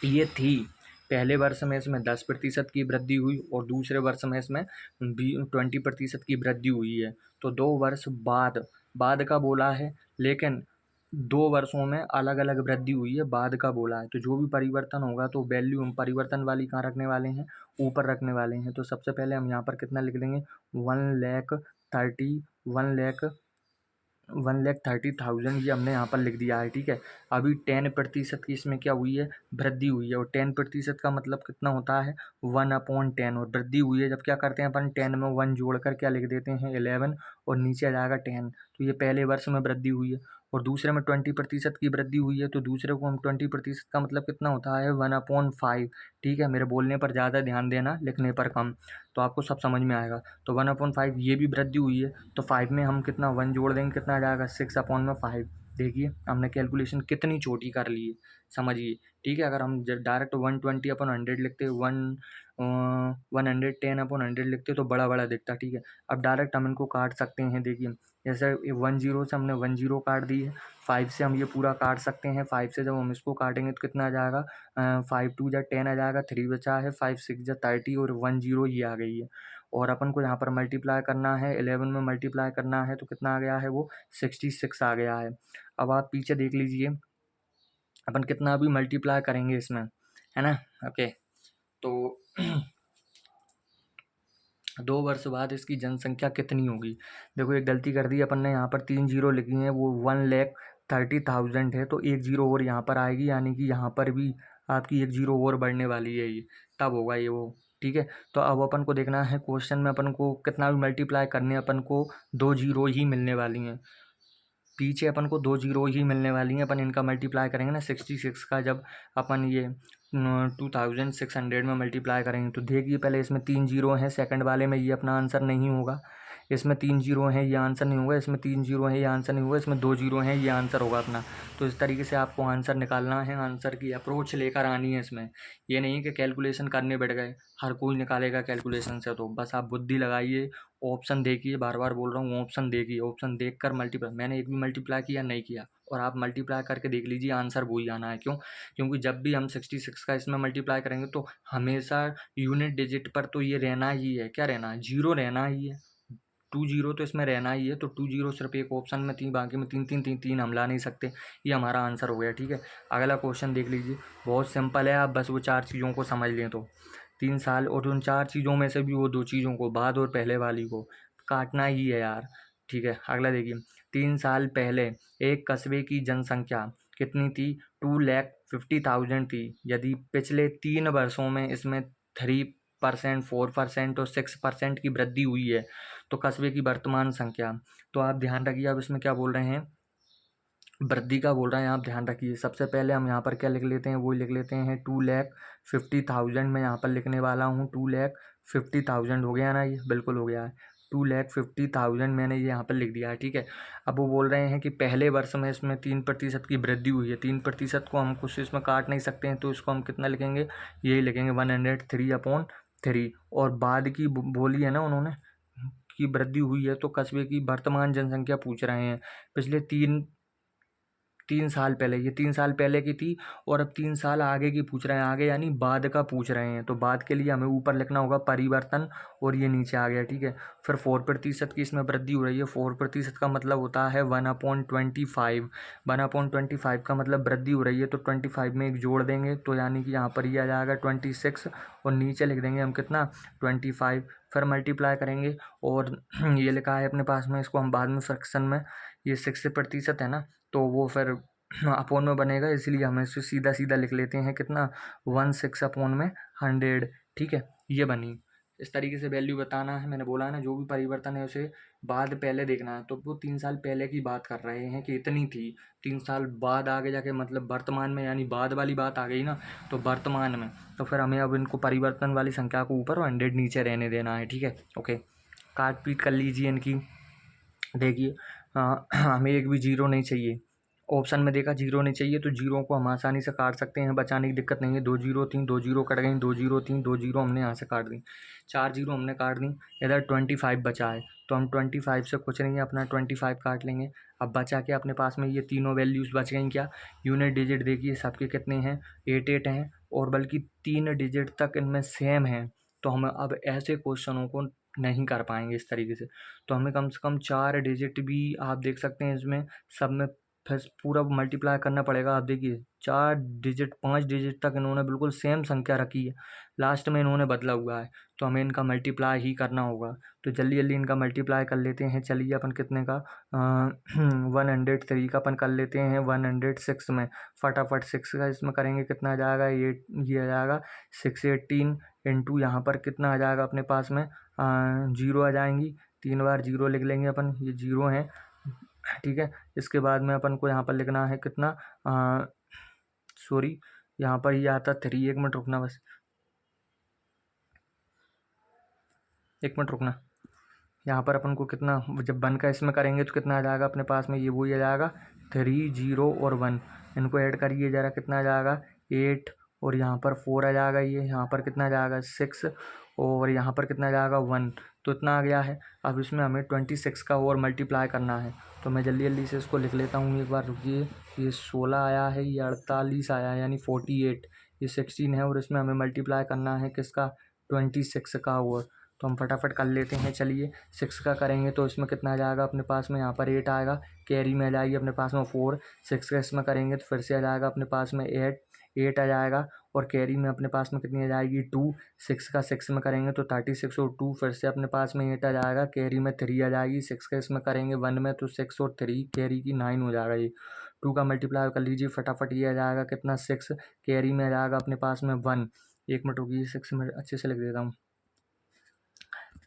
ये थी। पहले वर्ष में इसमें 10% की वृद्धि हुई, और दूसरे वर्ष में इसमें 20% की वृद्धि हुई है। तो 2 वर्ष बाद का बोला है, लेकिन 2 वर्षों में अलग अलग वृद्धि हुई है, बाद का बोला है। तो जो भी परिवर्तन होगा तो वैल्यू हम परिवर्तन वाली कहाँ रखने वाले हैं, ऊपर रखने वाले हैं। तो सबसे पहले हम यहाँ पर कितना लिख देंगे 1,30,000 ये हमने यहाँ पर लिख दिया है, ठीक है। अभी 10% की इसमें क्या हुई है, वृद्धि हुई है, और 10% का मतलब कितना होता है 1/10, और वृद्धि हुई है जब क्या करते हैं अपन 10 में 1 जोड़कर क्या लिख देते हैं 11, और नीचे आ जाएगा 10। तो ये पहले वर्ष में वृद्धि हुई है, और दूसरे में 20% की वृद्धि हुई है, तो दूसरे को हम 20% का मतलब कितना होता है 1/5, ठीक है। मेरे बोलने पर ज़्यादा ध्यान देना, लिखने पर कम, तो आपको सब समझ में आएगा। तो 1/5 ये भी वृद्धि हुई है, तो 5 में हम कितना 1 जोड़ देंगे, कितना आ जाएगा 6/5। देखिए हमने कैलकुलेशन कितनी छोटी कर ली है, समझिए, ठीक है। अगर हम डायरेक्ट 120/100 लिखते, 110/100 लिखते तो बड़ा बड़ा दिखता, ठीक है। अब डायरेक्ट हम इनको काट सकते हैं, देखिए जैसे 1 जीरो से हमने 1 जीरो काट दी है, 5 से हम ये पूरा काट सकते हैं। 5 से जब हम इसको काटेंगे तो कितना आ जाएगा 5 2 जा 10 आ जाएगा, 3 बचा है, 5 6 जा 30, और 1 जीरो ये आ गई है। और अपन को यहाँ पर मल्टीप्लाई करना है 11 में मल्टीप्लाई करना है, तो कितना आ गया है वो 66 आ गया है। अब आप पीछे देख लीजिए अपन कितना भी मल्टीप्लाई करेंगे इसमें, है ना। ओके, तो 2 वर्ष बाद इसकी जनसंख्या कितनी होगी। देखो एक गलती कर दी अपन ने, यहाँ पर 3 जीरो लिखी हैं, वो 1,30,000 है, तो 1 जीरो और यहाँ पर आएगी, यानी कि यहाँ पर भी आपकी 1 जीरो और बढ़ने वाली है, ये तब होगा ये वो। ठीक है, तो अब अपन को देखना है क्वेश्चन में अपन को कितना भी मल्टीप्लाई करने, अपन को 2 जीरो ही मिलने वाली हैं, पीछे अपन को 2 जीरो ही मिलने वाली हैं। अपन इनका मल्टीप्लाई करेंगे ना 66 का, जब अपन ये 2600 में मल्टीप्लाई करेंगे, तो देखिए पहले इसमें 3 जीरो हैं, सेकंड वाले में ये अपना आंसर नहीं होगा, इसमें 3 जीरो हैं, ये आंसर नहीं होगा, इसमें 3 जीरो हैं, ये आंसर नहीं होगा, इसमें 2 जीरो हैं, ये आंसर होगा अपना। तो इस तरीके से आपको आंसर निकालना है, आंसर की अप्रोच लेकर आनी है इसमें। ये नहीं कि कैलकुलेशन करने बैठ गए, हर कोई निकालेगा कैलकुलेशन से, तो बस आप बुद्धि लगाइए, ऑप्शन देखिए, बार बार बोल रहा हूँ ऑप्शन देखिए, ऑप्शन देख कर मल्टीप्लाई, मैंने एक भी मल्टीप्लाई किया नहीं किया, और आप मल्टीप्लाई करके देख लीजिए, आंसर वही आना है। क्यों? क्योंकि जब भी हम 66 का इसमें मल्टीप्लाई करेंगे तो हमेशा यूनिट डिजिट पर तो ये रहना ही है, क्या रहना है, जीरो रहना ही है, 2 जीरो तो इसमें रहना ही है, तो 2 जीरो सिर्फ एक ऑप्शन में थी, बाकी में तीन हम ला नहीं सकते, ये हमारा आंसर हो गया। ठीक है, अगला क्वेश्चन देख लीजिए, बहुत सिंपल है, आप बस वो 4 चीज़ों को समझ लें तो 3 साल, और उन 4 चीज़ों में से भी वो 2 चीज़ों को, बाद और पहले वाली को काटना ही है यार। ठीक है, अगला देखिए, 3 साल पहले एक कस्बे की जनसंख्या कितनी थी, 2,50,000 थी। यदि पिछले 3 वर्षों में इसमें 3%, 4% और 6% की वृद्धि हुई है, तो कस्बे की वर्तमान संख्या, तो आप ध्यान रखिए, आप इसमें क्या बोल रहे हैं, वृद्धि का बोल रहे हैं, आप ध्यान रखिए। सबसे पहले हम यहाँ पर क्या लिख लेते हैं, वो लिख लेते हैं 2,50,000, मैं यहाँ पर लिखने वाला हूँ 2,50,000, हो गया ना, ये बिल्कुल हो गया है, 2,50,000 मैंने ये यहाँ पर लिख दिया है। ठीक है, अब वो बोल रहे हैं कि पहले वर्ष में इसमें 3% की वृद्धि हुई है, 3% को हम कुछ इसमें काट नहीं सकते हैं, तो इसको हम कितना लिखेंगे, यही लिखेंगे 103/3, और बाद की बोली है ना उन्होंने की वृद्धि हुई है, तो कस्बे की वर्तमान जनसंख्या पूछ रहे हैं, पिछले 3 साल पहले, ये 3 साल पहले की थी, और अब 3 साल आगे की पूछ रहे हैं, आगे यानी बाद का पूछ रहे हैं, तो बाद के लिए हमें ऊपर लिखना होगा परिवर्तन, और ये नीचे आ गया। ठीक है, फिर 4% की इसमें वृद्धि हो रही है, 4% का मतलब होता है 1/25, 1/25 का मतलब वृद्धि हो रही है, तो 25 में एक जोड़ देंगे, तो यानी कि यहाँ पर ये आ जाएगा 26, और नीचे लिख देंगे हम कितना 25, फिर मल्टीप्लाई करेंगे, और ये लिखा है अपने पास में, इसको हम बाद में फ्रैक्शन में, ये 60% है ना, तो वो फिर अपोन में बनेगा, इसलिए हम इसे सीधा सीधा लिख लेते हैं कितना 16/100। ठीक है, ये बनी, इस तरीके से वैल्यू बताना है। मैंने बोला है ना, जो भी परिवर्तन है उसे बाद पहले देखना है, तो वो 3 साल पहले की बात कर रहे हैं कि इतनी थी, 3 साल बाद आगे जाके मतलब वर्तमान में, यानी बाद वाली बात आ गई ना, तो वर्तमान में, तो फिर हमें अब इनको परिवर्तन वाली संख्या को ऊपर और 100 नीचे रहने देना है। ठीक है, ओके, काट पीट कर लीजिए इनकी। देखिए हमें एक भी जीरो नहीं चाहिए, ऑप्शन में देखा जीरो नहीं चाहिए, तो जीरो को हम आसानी से काट सकते हैं, बचाने की दिक्कत नहीं है। 2 जीरो थी, 2 जीरो कट गई, 2 जीरो थी, 2 जीरो हमने यहाँ से काट दी, 4 जीरो हमने काट दी, इधर 25 बचा है, तो हम 25 से कुछ नहीं है, अपना 25 काट लेंगे। अब बचा के अपने पास में ये तीनों वैल्यूज़ बच गई, क्या यूनिट डिजिट देखिए सबके कितने हैं, 8 हैं, और बल्कि 3 डिजिट तक इनमें सेम हैं, तो हम अब ऐसे क्वेश्चनों को नहीं कर पाएंगे इस तरीके से, तो हमें कम से कम 4 डिजिट भी आप देख सकते हैं इसमें, सब में फिर पूरा मल्टीप्लाई करना पड़ेगा। आप देखिए 4 डिजिट 5 डिजिट तक इन्होंने बिल्कुल सेम संख्या रखी है, लास्ट में इन्होंने बदला हुआ है, तो हमें इनका मल्टीप्लाई ही करना होगा। तो जल्दी जल्दी इनका मल्टीप्लाई कर लेते हैं, चलिए अपन कितने का 103 का अपन कर लेते हैं 106 में, फटाफट 6 का इसमें करेंगे, कितना आ जाएगा, ये आ जाएगा 618 इंटू यहाँ पर कितना आ जाएगा अपने पास में, जीरो आ जाएंगी, 3 बार जीरो लिख लेंगे अपन, ये जीरो हैं। ठीक है, इसके बाद में अपन को यहाँ पर लिखना है कितना, सॉरी यहाँ पर ये आता 3, 1 मिनट रुकना, बस 1 मिनट रुकना। यहाँ पर अपन को कितना, जब 1 का इसमें करेंगे तो कितना आ जाएगा अपने पास में, ये वही आ जाएगा 3, 0 और 1, इनको ऐड करिए ज़रा, कितना आ जाएगा 8, और यहाँ पर 4 आ जाएगा, ये यहाँ पर कितना आ जाएगा 6, और यहाँ पर कितना आ जाएगा 1, तो इतना आ गया है। अब इसमें हमें 26 का और मल्टीप्लाई करना है, तो मैं जल्दी जल्दी से इसको लिख लेता हूँ, एक बार रुकिए। ये 16 आया है, ये 48 आया है, यानी 48, ये 16 है, और इसमें हमें मल्टीप्लाई करना है किसका 26 का, और तो तो हम फटाफट कर लेते हैं। चलिए 6 का करेंगे तो इसमें कितना आ जाएगा अपने पास में, यहाँ पर 8 आएगा, कैरी में आ जाएगी अपने पास में 4। 6 का इसमें करेंगे तो फिर से आ जाएगा अपने पास में 8 आ जाएगा, और कैरी में अपने पास में कितनी आ जाएगी 2। 6 का 6 में करेंगे तो 36 और 2 फिर से अपने पास में 8 आ जाएगा, कैरी में 3 आ जाएगी। 6 का इसमें करेंगे 1 में तो 6 और 3 कैरी की 9 हो जाएगा। ये 2 का मल्टीप्लाई कर लीजिए फटाफट, ये आ जाएगा कितना 6, कैरी में आ जाएगा अपने पास में 1। 1 मिनट रुकिए, 6 में अच्छे से लिख देता हूँ।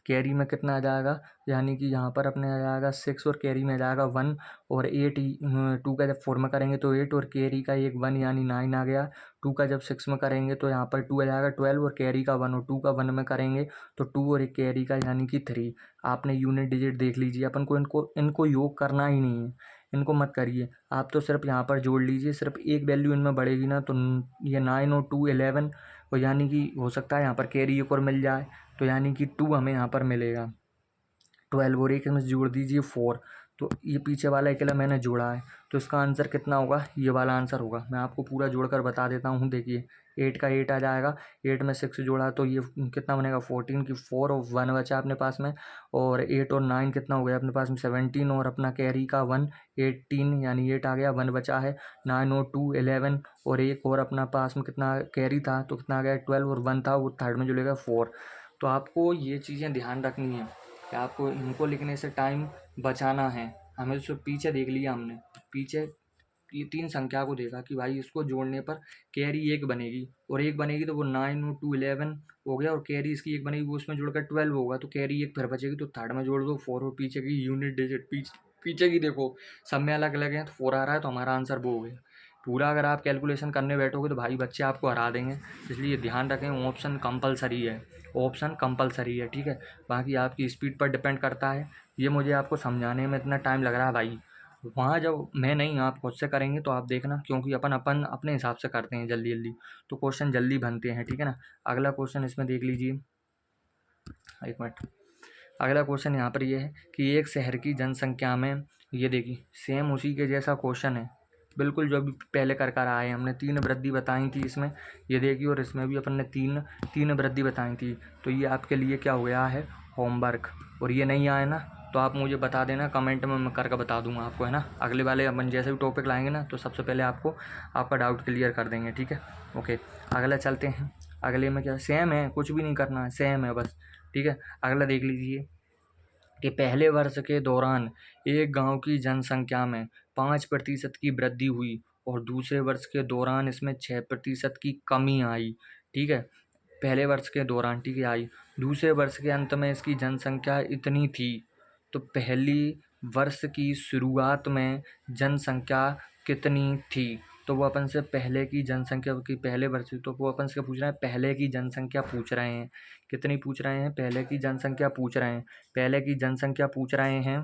कैरी में कितना आ जाएगा, यानी कि यहाँ पर अपने आ जाएगा 6 और कैरी में आ जाएगा 1, और 8 2 का जब 4 में करेंगे तो 8 और कैरी का एक 1 यानी 9 आ गया। 2 का जब 6 में करेंगे तो यहाँ पर 2 आ जाएगा 12, और कैरी का 1, और 2 का 1 में करेंगे तो 2 और एक कैरी का यानी कि 3। आपने यूनिट डिजिट देख लीजिए, अपन को इनको योग करना ही नहीं है, इनको मत करिए, आप तो सिर्फ यहाँ पर जोड़ लीजिए। सिर्फ एक वैल्यू इनमें बढ़ेगी ना तो ये 9 और 2 11, और यानी कि हो सकता है यहाँ पर कैरी एक और मिल जाए, तो यानी कि 2 हमें यहाँ पर मिलेगा। 12 और एक में जोड़ दीजिए 4, तो ये पीछे वाला अकेला मैंने जोड़ा है, तो इसका आंसर कितना होगा, ये वाला आंसर होगा। मैं आपको पूरा जोड़कर बता देता हूँ। देखिए 8 का 8 आ जाएगा, 8 में 6 जोड़ा तो ये कितना बनेगा 14 की 4 और 1 बचा अपने पास में, और 8 और 9 कितना हो गया अपने पास में 17, और अपना कैरी का 1 18 यानी 8 आ गया, 1 बचा है। 9 और 2 11, और एक और अपना पास में कितना कैरी था तो कितना आ गया 12, और 1 था वो थर्ड में जुड़ेगा 4। तो आपको ये चीज़ें ध्यान रखनी है कि आपको इनको लिखने से टाइम बचाना है। हमें तो पीछे देख लिया हमने, पीछे ये 3 संख्या को देखा कि भाई इसको जोड़ने पर कैरी 1 बनेगी, और 1 बनेगी तो वो 9 और 2 11 हो गया, और कैरी इसकी 1 बनेगी वो उसमें जोड़कर 12 होगा, तो कैरी 1 फिर बचेगी तो थर्ड में जोड़ दो 4, और पीछे की यूनिट डिजिट पीछे की देखो सब में अलग अलग है, तो 4 आ रहा है तो हमारा आंसर वो हो गया। पूरा अगर आप कैलकुलेशन करने बैठोगे तो भाई बच्चे आपको हरा देंगे, इसलिए ध्यान रखें ऑप्शन कंपलसरी है, ऑप्शन कंपलसरी है, ठीक है। बाकी आपकी स्पीड पर डिपेंड करता है, ये मुझे आपको समझाने में इतना टाइम लग रहा है भाई, वहाँ जब मैं नहीं आप खुद से करेंगे तो आप देखना, क्योंकि अपन अपन अपने हिसाब से करते हैं जल्दी जल्दी, तो क्वेश्चन जल्दी बनते हैं, ठीक है ना। अगला क्वेश्चन इसमें देख लीजिए, एक मिनट। अगला क्वेश्चन यहाँ पर ये है कि एक शहर की जनसंख्या में, ये देखिए सेम उसी के जैसा क्वेश्चन है बिल्कुल जो भी पहले कर आए हमने, 3 वृद्धि बताई थी इसमें, ये देखिए, और इसमें भी अपन ने तीन वृद्धि बताई थी। तो ये आपके लिए क्या हो गया है होमवर्क, और ये नहीं आए ना तो आप मुझे बता देना कमेंट में, मैं करके बता दूंगा आपको, है ना। अगले वाले अपन जैसे भी टॉपिक लाएंगे ना तो सबसे पहले आपको आपका डाउट क्लियर कर देंगे, ठीक है। ओके अगला चलते हैं। अगले में क्या सेम है, कुछ भी नहीं करना है, सेम है बस, ठीक है। अगला देख लीजिए कि पहले वर्ष के दौरान एक गांव की जनसंख्या में 5% की वृद्धि हुई, और दूसरे वर्ष के दौरान इसमें 6% की कमी आई, ठीक है। पहले वर्ष के दौरान, ठीक है, आई, दूसरे वर्ष के अंत में इसकी जनसंख्या इतनी थी, तो पहली वर्ष की शुरुआत में जनसंख्या कितनी थी। तो वो अपन से पहले की जनसंख्या की, पहले वर्ष, तो वो अपन से पूछ रहे हैं पहले की जनसंख्या पूछ रहे हैं, कितनी पूछ रहे हैं, पहले की जनसंख्या पूछ रहे हैं, पहले की जनसंख्या पूछ रहे हैं,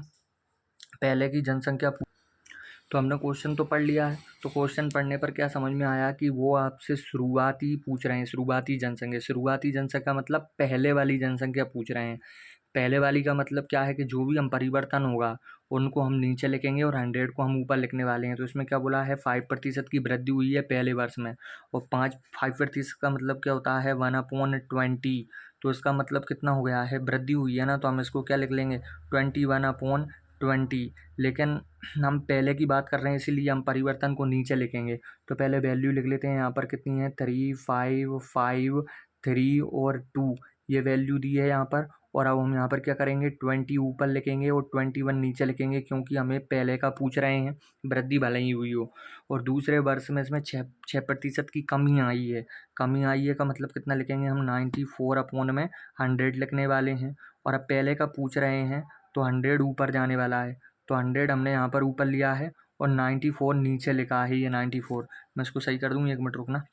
पहले की जनसंख्या। तो हमने क्वेश्चन तो पढ़ लिया है, तो क्वेश्चन पढ़ने पर क्या समझ में आया कि वो आपसे शुरुआती पूछ रहे हैं, शुरुआती जनसंख्या। शुरुआती जनसंख्या मतलब पहले वाली जनसंख्या पूछ रहे हैं। पहले वाली का मतलब क्या है कि जो भी हम परिवर्तन होगा उनको हम नीचे लिखेंगे और 100 को हम ऊपर लिखने वाले हैं। तो इसमें क्या बोला है 5% की वृद्धि हुई है पहले वर्ष में, और 5% का मतलब क्या होता है 1/20। तो इसका मतलब कितना हो गया है, वृद्धि हुई है ना, तो हम इसको क्या लिख लेंगे 21/20। लेकिन हम पहले की बात कर रहे हैं इसीलिए हम परिवर्तन को नीचे लिखेंगे। तो पहले वैल्यू लिख लेते हैं, यहाँ पर कितनी है 3 5 5 3 और 2, ये वैल्यू दी है यहाँ पर। और अब हम यहाँ पर क्या करेंगे 20 ऊपर लिखेंगे और 21 नीचे लिखेंगे, क्योंकि हमें पहले का पूछ रहे हैं, वृद्धि भले ही हुई हो। और दूसरे वर्ष में इसमें 6% की कमी आई है। कमी आई है का मतलब कितना लिखेंगे हम 94/100 लिखने वाले हैं। और अब पहले का पूछ रहे हैं तो 100 ऊपर जाने वाला है, तो 100 हमने यहाँ पर ऊपर लिया है और 94 नीचे लिखा है, ये 94। मैं इसको सही कर दूँ, 1 मिनट रुकना।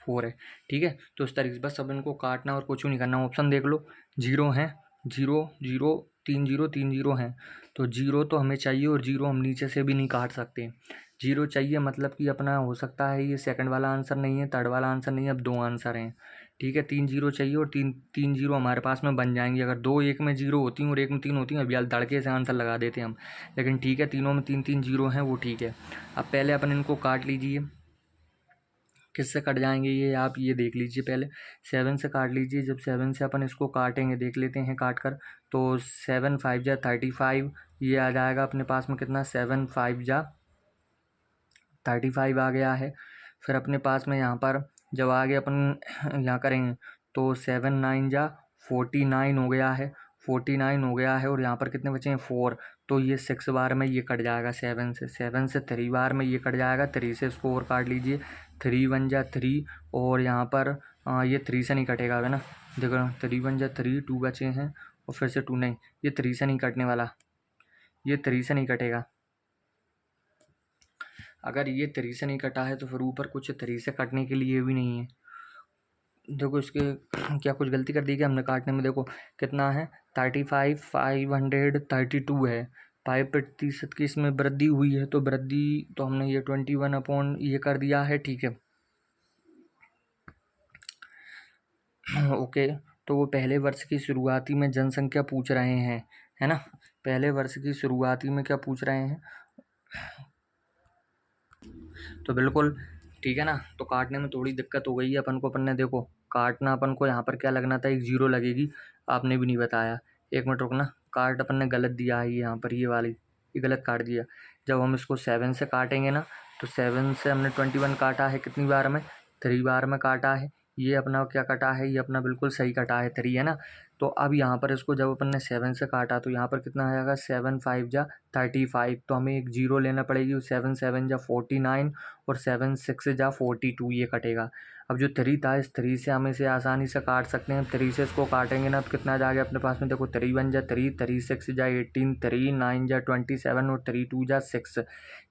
4 है, ठीक है। तो इस तरीके से बस अब इनको काटना और कुछ नहीं करना। ऑप्शन देख लो, 0 हैं, 0 0 3 0 3 0 हैं, तो 0 तो हमें चाहिए, और 0 हम नीचे से भी नहीं काट सकते। 0 चाहिए मतलब कि अपना हो सकता है ये सेकंड वाला आंसर नहीं है, थर्ड वाला आंसर नहीं है, अब 2 आंसर हैं, ठीक है। 3 0 चाहिए, और तीन 0 हमारे पास में बन जाएंगे। अगर 2 एक में 0 होती हैं और एक में 3 होती हैं, अभी धड़के से आंसर लगा देते हम, लेकिन ठीक है तीनों में 3 3 0 हैं, वो ठीक है। अब पहले अपन इनको काट लीजिए, किससे कट जाएंगे ये आप ये देख लीजिए। पहले 7 से काट लीजिए। जब 7 से अपन इसको काटेंगे, देख लेते हैं काट कर, तो 7 5 जा 35, ये आ जाएगा अपने पास में कितना, 7 5 जा 35 आ गया है। फिर अपने पास में यहाँ पर जब आगे अपन यहाँ करेंगे तो 7 9 जा 49 हो गया है, 49 हो गया है। और यहाँ पर कितने बचे हैं, 4, तो ये 6 बार में ये कट जाएगा 7 से। 7 से 3 बार में ये कट जाएगा, 3 से इसको और काट लीजिए, 3 1 जा 3। और यहाँ पर ये 3 से नहीं कटेगा है ना, देखो 3 1 जा 3, 2 बचे हैं और फिर से 2 नहीं, ये 3 से नहीं कटने वाला, ये 3 से नहीं कटेगा। अगर ये 3 से नहीं कटा है तो फिर ऊपर कुछ 3 से कटने के लिए भी नहीं है। देखो इसके क्या कुछ गलती कर दी क्या हमने काटने में, देखो कितना है 35 532 है, 5% की इसमें वृद्धि हुई है। तो वृद्धि तो हमने ये 21 अपॉन ये कर दिया है, ठीक है। ओके, तो वो पहले वर्ष की शुरुआती में जनसंख्या पूछ रहे हैं, है ना। पहले वर्ष की शुरुआती में क्या पूछ रहे हैं, तो बिल्कुल ठीक है ना। तो काटने में थोड़ी दिक्कत हो गई है अपन को, अपन ने देखो काटना अपन को यहाँ पर क्या लगना था, एक 0 लगेगी, आपने भी नहीं बताया। 1 मिनट रुकना, काट अपन ने गलत दिया है यहाँ पर, ये वाली ये गलत काट दिया। जब हम इसको 7 से काटेंगे ना, तो 7 से हमने 21 काटा है, कितनी बार में, 3 बार में काटा है। ये अपना क्या कटा है, ये अपना बिल्कुल सही कटा है, 3 है ना। तो अब यहाँ पर इसको जब अपन ने 7 से काटा तो यहाँ पर कितना आ जाएगा, 7 5 जा 35, तो हमें एक 0 लेना पड़ेगी, 7 7 जा 49 और 7 6 जा 42, ये कटेगा। अब जो 3 था, इस 3 से हम इसे आसानी से काट सकते हैं। 3 से इसको काटेंगे ना तो कितना आ जाएगा अपने पास में, देखो 3 1 जा 3, 3 6 जा 18, 3 9 जा 27 और 3 2 जा 6,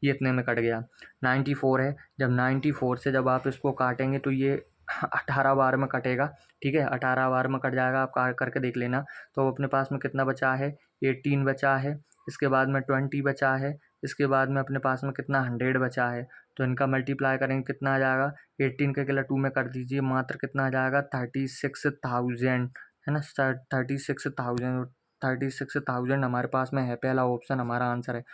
ये इतने में कट गया। 94 है, जब 94 से जब आप इसको काटेंगे तो ये 18 बार में कटेगा, ठीक है। 18 बार में कट जाएगा, आप काट करके देख लेना। तो अपने पास में कितना बचा है, 18 बचा है, इसके बाद में 20 बचा है, इसके बाद में अपने पास में कितना 100 बचा है। तो इनका मल्टीप्लाई करेंगे कितना आ जाएगा, 18 के अकेला 2 में कर दीजिए, मात्र कितना आ जाएगा 36,000, है ना। 36,000, 36,000 हमारे पास में है, पहला ऑप्शन हमारा आंसर है।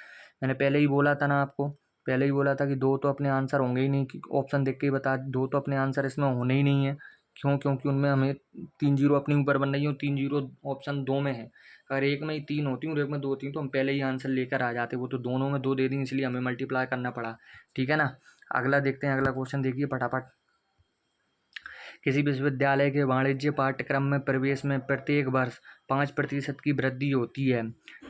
मैंने पहले ही बोला था ना आपको, पहले ही बोला था कि 2 तो अपने आंसर होंगे ही नहीं, कि ऑप्शन देख के ही बता, 2 तो अपने आंसर इसमें होने ही नहीं है। क्यों, क्योंकि उनमें हमें 3 0 अपनी ऊपर बन रही हो, 3 0 ऑप्शन 2 में है। अगर एक में ही 3 होती और एक में 2 थी तो हम पहले ही आंसर लेकर आ जाते, वो तो दोनों में 2 दे दी, इसलिए हमें मल्टीप्लाई करना पड़ा, ठीक है ना। अगला देखते हैं, अगला क्वेश्चन देखिए फटाफट। किसी विश्वविद्यालय के वाणिज्य पाठ्यक्रम में प्रवेश में प्रत्येक वर्ष 5% की वृद्धि होती है।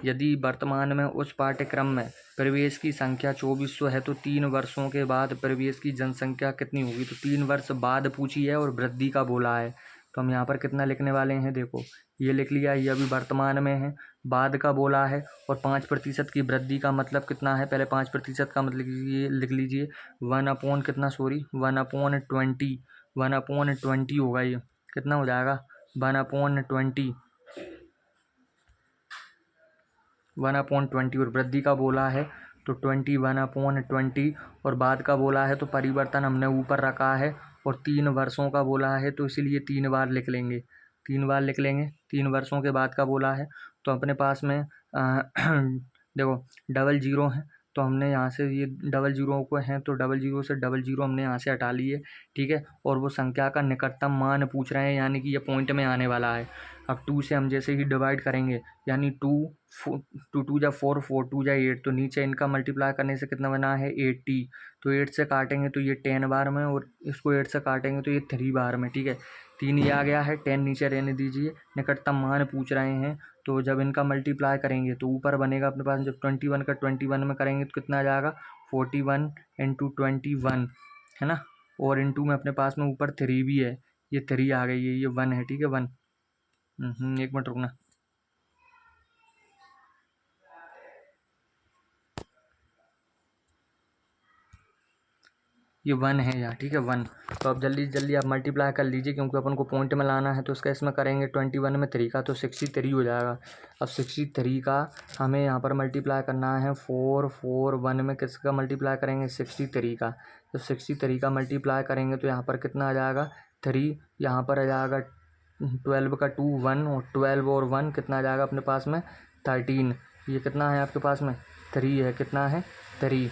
यदि वर्तमान में उस पाठ्यक्रम में प्रवेश की संख्या 2400 है तो 3 वर्षों के बाद प्रवेश की जनसंख्या कितनी होगी। तो 3 वर्ष बाद पूछी है और वृद्धि का बोला है, तो हम यहाँ पर कितना लिखने वाले हैं, देखो ये लिख लिया, ये अभी वर्तमान में है, बाद का बोला है, और 5% की वृद्धि का मतलब कितना है, पहले 5% का मतलब ये लिख लीजिए, 1 अपॉन कितना, सॉरी 1 अपॉन 20, 1 अपॉन 20 होगा, ये कितना हो जाएगा 1 अपॉन 20, 1 अपॉन 20, और वृद्धि का बोला है तो 21 अपॉन 20, और बाद का बोला है तो परिवर्तन हमने ऊपर रखा है, और 3 वर्षों का बोला है तो इसीलिए 3 बार लिख लेंगे, 3 बार लिख लेंगे। 3 वर्षों के बाद का बोला है तो अपने पास में देखो डबल जीरो है, तो हमने यहाँ से ये डबल जीरो को हैं तो डबल जीरो से डबल जीरो हमने यहाँ से हटा लिए, ठीक है। और वो संख्या का निकटतम मान पूछ रहे हैं, यानी कि ये पॉइंट में आने वाला है। अब 2 से हम जैसे ही डिवाइड करेंगे, यानी 2 2 जा 4, 4 2 जा 8, तो नीचे इनका मल्टीप्लाई करने से कितना बना है 80, तो 8 से काटेंगे तो ये 10 बार में, और इसको 8 से काटेंगे तो ये 3 बार में, ठीक है। 3 ये आ गया है, 10 नीचे रहने दीजिए, निकटतम मान पूछ रहे हैं। तो जब इनका मल्टीप्लाई करेंगे तो ऊपर बनेगा अपने पास, जब 21 का 21 में करेंगे तो कितना आ जाएगा 41 इंटू 21, है ना। और इंटू में अपने पास में ऊपर 3 भी है, ये 3 आ गई है, ये 1 है, ठीक है 1। 1 मिनट रुकना, ये 1 है यहाँ, ठीक है 1। तो अब जल्दी जल्दी आप मल्टीप्लाई कर लीजिए, क्योंकि अपन को पॉइंट में लाना है, तो इसका इसमें करेंगे 21 में 3 का तो 63 हो जाएगा। अब 63 का हमें यहाँ पर मल्टीप्लाई करना है 4 4 1 में, किसका मल्टीप्लाई करेंगे 63 का। तो 63 का मल्टीप्लाई करेंगे तो यहाँ पर कितना आ जाएगा 3, यहाँ पर आ जाएगा 12 का 2 1, और 12 और 1 कितना आ जाएगा अपने पास में 13, ये कितना है आपके पास में 3 है, कितना है 3।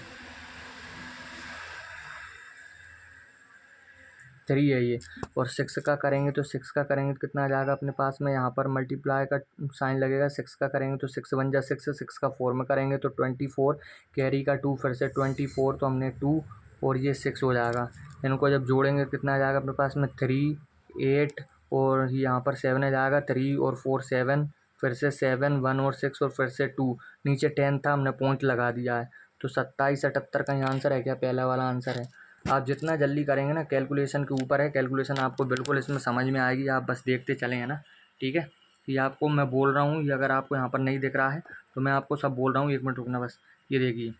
3 है ये, और 6 का करेंगे तो 6 का करेंगे तो कितना आ जाएगा अपने पास में, यहाँ पर मल्टीप्लाई का साइन लगेगा, 6 का करेंगे तो 6 1 जा 6, 6 का 4 में करेंगे तो 24, कैरी का 2 फिर से 24, तो हमने 2 और ये 6 हो जाएगा। इनको जब जोड़ेंगे कितना आ जाएगा अपने पास में 3 8, और यहाँ पर 7 आ जाएगा, 3 और 4 7, फिर से 7 1 और 6 और फिर से 2, नीचे 10 था हमने पॉइंट लगा दिया है, तो 27 78 का ये आंसर है क्या, पहला वाला आंसर है। आप जितना जल्दी करेंगे ना, कैलकुलेशन के ऊपर है, कैलकुलेशन आपको बिल्कुल इसमें समझ में आएगी, आप बस देखते चलें, है ना। ठीक है, ये आपको मैं बोल रहा हूँ, ये अगर आपको यहाँ पर नहीं दिख रहा है तो मैं आपको सब बोल रहा हूँ, 1 मिनट रुकना बस। ये देखिए,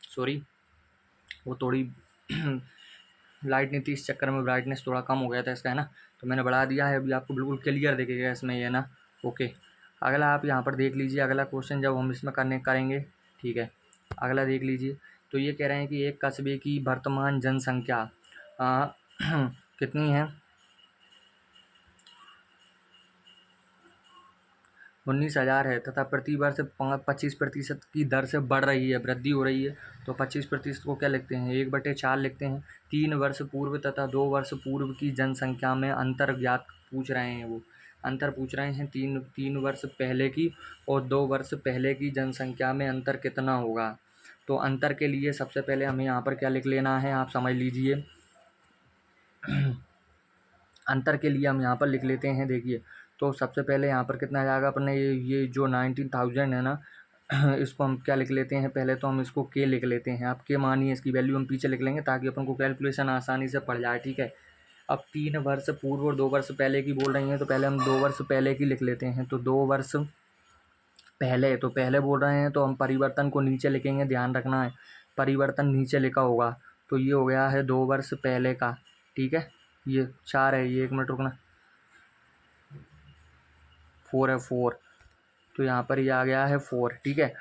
सॉरी वो थोड़ी लाइट नहीं थी, इस चक्कर में ब्राइटनेस थोड़ा कम हो गया था इसका, है ना, तो मैंने बढ़ा दिया है, अभी आपको बिल्कुल क्लियर दिखेगा इसमें, ये ना। ओके, अगला आप यहाँ पर देख लीजिए, अगला क्वेश्चन जब हम इसमें करेंगे, ठीक है। अगला देख लीजिए, तो ये कह रहे हैं कि एक कस्बे की वर्तमान जनसंख्या कितनी है, 19,000 है, तथा प्रति वर्ष 25% की दर से बढ़ रही है, वृद्धि हो रही है। तो 25% को क्या लिखते हैं, 1/4 लिखते हैं। 3 वर्ष पूर्व तथा 2 वर्ष पूर्व की जनसंख्या में अंतर ज्ञात पूछ रहे हैं, वो अंतर पूछ रहे हैं, 3 वर्ष पहले की और 2 वर्ष पहले की जनसंख्या में अंतर कितना होगा। तो अंतर के लिए सबसे पहले हमें यहाँ पर क्या लिख लेना है, आप समझ लीजिए। अंतर के लिए हम यहाँ पर लिख लेते हैं, देखिए, तो सबसे पहले यहाँ पर कितना आ जाएगा अपने, ये जो 19,000 है ना, इसको हम क्या लिख लेते हैं, पहले तो हम इसको के लिख लेते हैं। आप के मानिए, इसकी वैल्यू हम पीछे लिख लेंगे ताकि अपन को कैलकुलेशन आसानी से पड़ जाए, ठीक है। अब 3 वर्ष पूर्व और 2 वर्ष पहले की बोल रही हैं, तो पहले हम 2 वर्ष पहले की लिख लेते हैं। तो 2 वर्ष पहले, तो पहले बोल रहे हैं तो हम परिवर्तन को नीचे लिखेंगे, ध्यान रखना है, परिवर्तन नीचे लिखा होगा। तो ये हो गया है 2 वर्ष पहले का, ठीक है। ये 4 है, ये 1 मिनट रुकना, 4 है, 4, तो यहाँ पर ये आ गया है 4, ठीक है।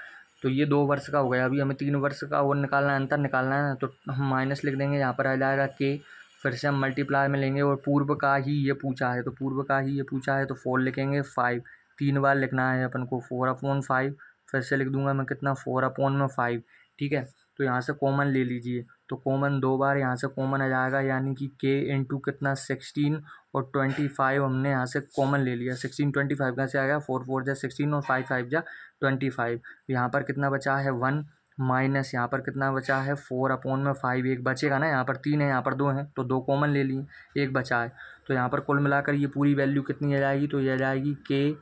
तो ये 2 वर्ष का हो गया, अभी हमें 3 वर्ष का वो निकालना है, अंतर निकालना है, तो हम माइनस लिख देंगे, यहाँ पर आ जाएगा के, फिर से हम मल्टीप्लाई में लेंगे, और पूर्व का ही ये पूछा है, तो पूर्व का ही ये पूछा है तो 4 लिखेंगे, 5 3 बार लिखना है अपन को, 4/5, फिर से लिख दूंगा मैं कितना, 4/5, ठीक है। तो यहाँ से कॉमन ले लीजिए, तो कॉमन 2 बार यहाँ से कॉमन आ जाएगा, यानी कि के इंटू कितना 16 और 25 हमने यहाँ से कॉमन ले लिया, 16 25 कहाँ से आ गया, 4 4 जा 16 और 5 5 जा 25। यहाँ पर कितना बचा है 1, माइनस यहाँ पर कितना बचा है 4/5, एक बचेगा ना, यहाँ पर 3 है, यहाँ पर 2 है, तो 2 कॉमन ले लिए, एक बचा है। तो यहाँ पर कुल मिलाकर ये पूरी वैल्यू कितनी आ जाएगी, तो ये आ जाएगी के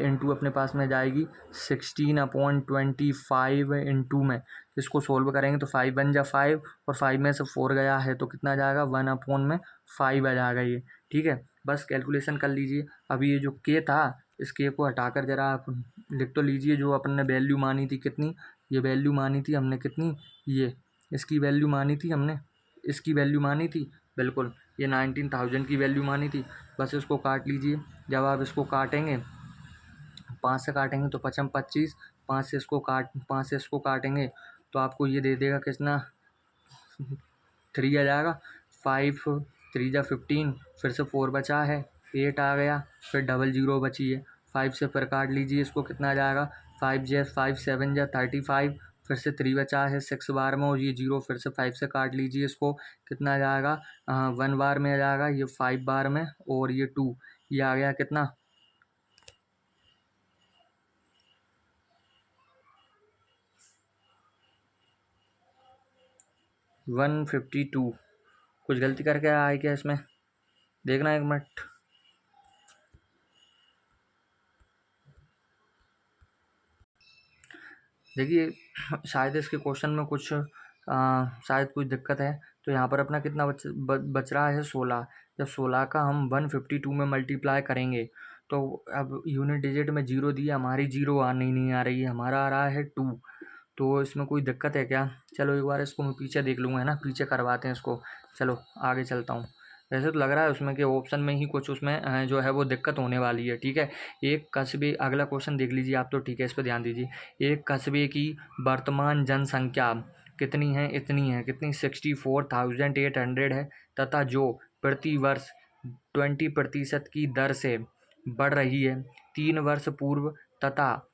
इंटू अपने पास में जाएगी 16/25 इंटू में, इसको सोल्व करेंगे तो 5 1 जा 5, और 5 में से 4 गया है तो कितना आ जाएगा 1/5 आ जाएगा ये, ठीक है। बस कैलकुलेशन कर लीजिए। अभी ये जो के था, इस के को हटाकर जरा आप लिख तो लीजिए, जो अपन ने वैल्यू मानी थी कितनी, ये वैल्यू मानी थी हमने कितनी, ये इसकी वैल्यू मानी थी हमने, इसकी वैल्यू मानी थी, बिल्कुल ये 19,000 की वैल्यू मानी थी। बस इसको काट लीजिए, जब आप इसको काटेंगे 5 से काटेंगे तो 5 25, 5 से इसको काटेंगे तो आपको ये दे देगा कितना, 3 आ जाएगा, 5 3 जा 15, फिर से 4 बचा है, 8 आ गया, फिर 00 बची है, 5 से फिर काट लीजिए इसको, कितना आ जाएगा 5 जा 5 7 जा 35, फिर से 3 बचा है 6 बार में, और ये 0, फिर से 5 से काट लीजिए इसको, कितना आ जाएगा 1 बार में आ जाएगा, ये 5 बार में, और ये 2, ये आ गया कितना 152। कुछ गलती करके आया है क्या इसमें, देखना 1 मिनट। देखिए, शायद इसके क्वेश्चन में कुछ शायद कुछ दिक्कत है। तो यहाँ पर अपना कितना बच रहा है 16। जब 16 का हम 152 में मल्टीप्लाई करेंगे, तो अब यूनिट डिजिट में 0 दिया, हमारी 0 नहीं आ रही है, हमारा आ रहा है 2। तो इसमें कोई दिक्कत है क्या, चलो एक बार इसको मैं पीछे देख लूँगा, है ना, पीछे करवाते हैं इसको। चलो आगे चलता हूँ। वैसे तो लग रहा है उसमें कि ऑप्शन में ही कुछ उसमें जो है वो दिक्कत होने वाली है, ठीक है। एक कस्बे, अगला क्वेश्चन देख लीजिए आप, तो ठीक है, इस पर ध्यान दीजिए। एक कस्बे की वर्तमान जनसंख्या कितनी है, इतनी है, कितनी 64,800 है, तथा जो प्रति वर्ष 20% की दर से बढ़ रही है। 3 वर्ष पूर्व तथा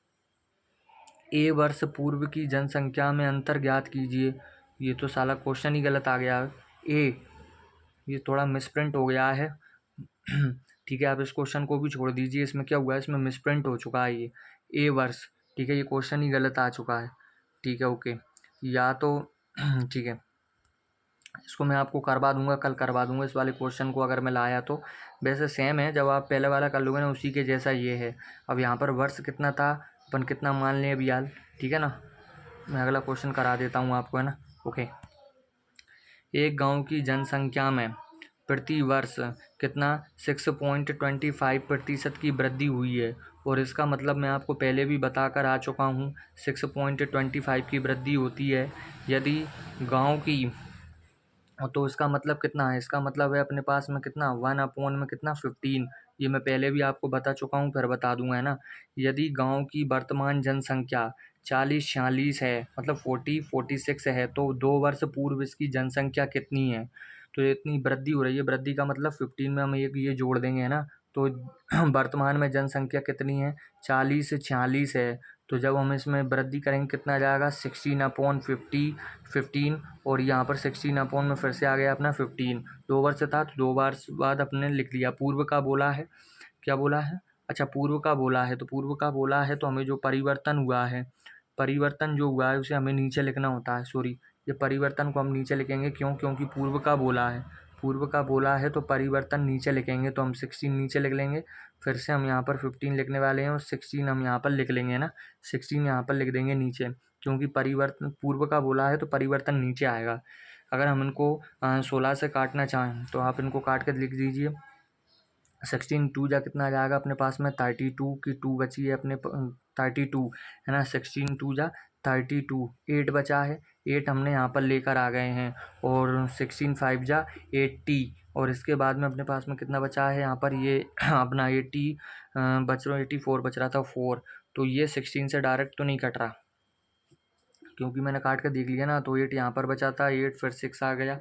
ए वर्ष पूर्व की जनसंख्या में अंतर ज्ञात कीजिए। ये तो साला क्वेश्चन ही गलत आ गया। ए ये थोड़ा मिसप्रिंट हो गया है। ठीक है, आप इस क्वेश्चन को भी छोड़ दीजिए, इसमें क्या हुआ है, इसमें मिसप्रिंट हो चुका है ये ए वर्ष। ठीक है, ये क्वेश्चन ही गलत आ चुका है। ठीक है, ओके, या तो ठीक है, इसको मैं आपको करवा दूंगा, कल करवा दूंगा इस वाले क्वेश्चन को अगर मैं लाया तो। वैसे सेम है, जब आप पहले वाला कर लोगे ना उसी के जैसा ये है। अब यहाँ पर वर्ष कितना था, अपन कितना मान लें अभी यार। ठीक है ना, मैं अगला क्वेश्चन करा देता हूँ आपको, है ना। ओके, एक गांव की जनसंख्या में प्रति वर्ष कितना 6.25% की वृद्धि हुई है। और इसका मतलब मैं आपको पहले भी बताकर आ चुका हूँ, 6.25 की वृद्धि होती है यदि गांव की, तो इसका मतलब कितना है, इसका मतलब है अपने पास में कितना 1 में कितना 15। ये मैं पहले भी आपको बता चुका हूँ, फिर बता दूंगा, है ना। यदि गांव की वर्तमान जनसंख्या 40-46 है, मतलब 46 है, तो 2 वर्ष पूर्व इसकी जनसंख्या कितनी है। तो इतनी वृद्धि हो रही है, वृद्धि का मतलब 15 में हम एक ये जोड़ देंगे, है ना। तो वर्तमान में जनसंख्या कितनी है, 40-46 है। तो जब हम इसमें वृद्धि करेंगे कितना आ जाएगा, 16/15। और यहाँ पर 16 में फिर से आ गया अपना 15। 2 वर्ष था तो 2 वर्ष बाद अपने लिख लिया। पूर्व का बोला है, क्या बोला है, अच्छा पूर्व का बोला है, तो पूर्व का बोला है तो हमें जो परिवर्तन हुआ है, परिवर्तन जो हुआ है उसे हमें नीचे लिखना होता है। सॉरी, ये परिवर्तन को हम नीचे लिखेंगे, क्यों, क्योंकि पूर्व का बोला है, पूर्व का बोला है तो परिवर्तन नीचे लिखेंगे। तो हम 16 नीचे लिख लेंगे, फिर से हम यहाँ पर 15 लिखने वाले हैं और 16 हम यहाँ पर लिख लेंगे, है ना। 16 यहाँ पर लिख देंगे नीचे, क्योंकि परिवर्तन पूर्व का बोला है तो परिवर्तन नीचे आएगा। अगर हम इनको 16 से काटना चाहें तो आप इनको काट कर लिख दीजिए। 16 टू जा कितना आ जाएगा अपने पास में 32 की 2 बची है अपने 32, है ना। 16 टू जा 32, 8 बचा है, 8 हमने यहाँ पर लेकर आ गए हैं। और 16 5 जा 80। और इसके बाद में अपने पास में कितना बचा है यहाँ पर, ये अपना 80 बच रहा, 84 बच रहा था 4। तो ये 16 से डायरेक्ट तो नहीं कट रहा, क्योंकि मैंने काट कर देख लिया ना। तो 8 यहाँ पर बचा था, 8 फिर 6 आ गया,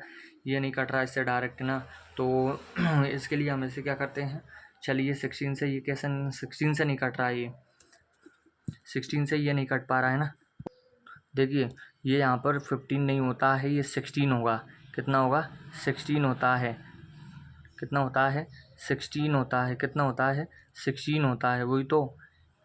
ये नहीं कट रहा इससे डायरेक्ट ना। तो इसके लिए हम इसे क्या करते हैं, चलिए 16 से ये कैसे, 16 से नहीं कट रहा है, ये 16 से ये नहीं कट पा रहा है ना। देखिए, ये यहाँ पर 15 नहीं होता है, ये 16 होगा। कितना होगा, 16 होता है। कितना होता है, 16 होता है। कितना होता है, 16 होता है, वही तो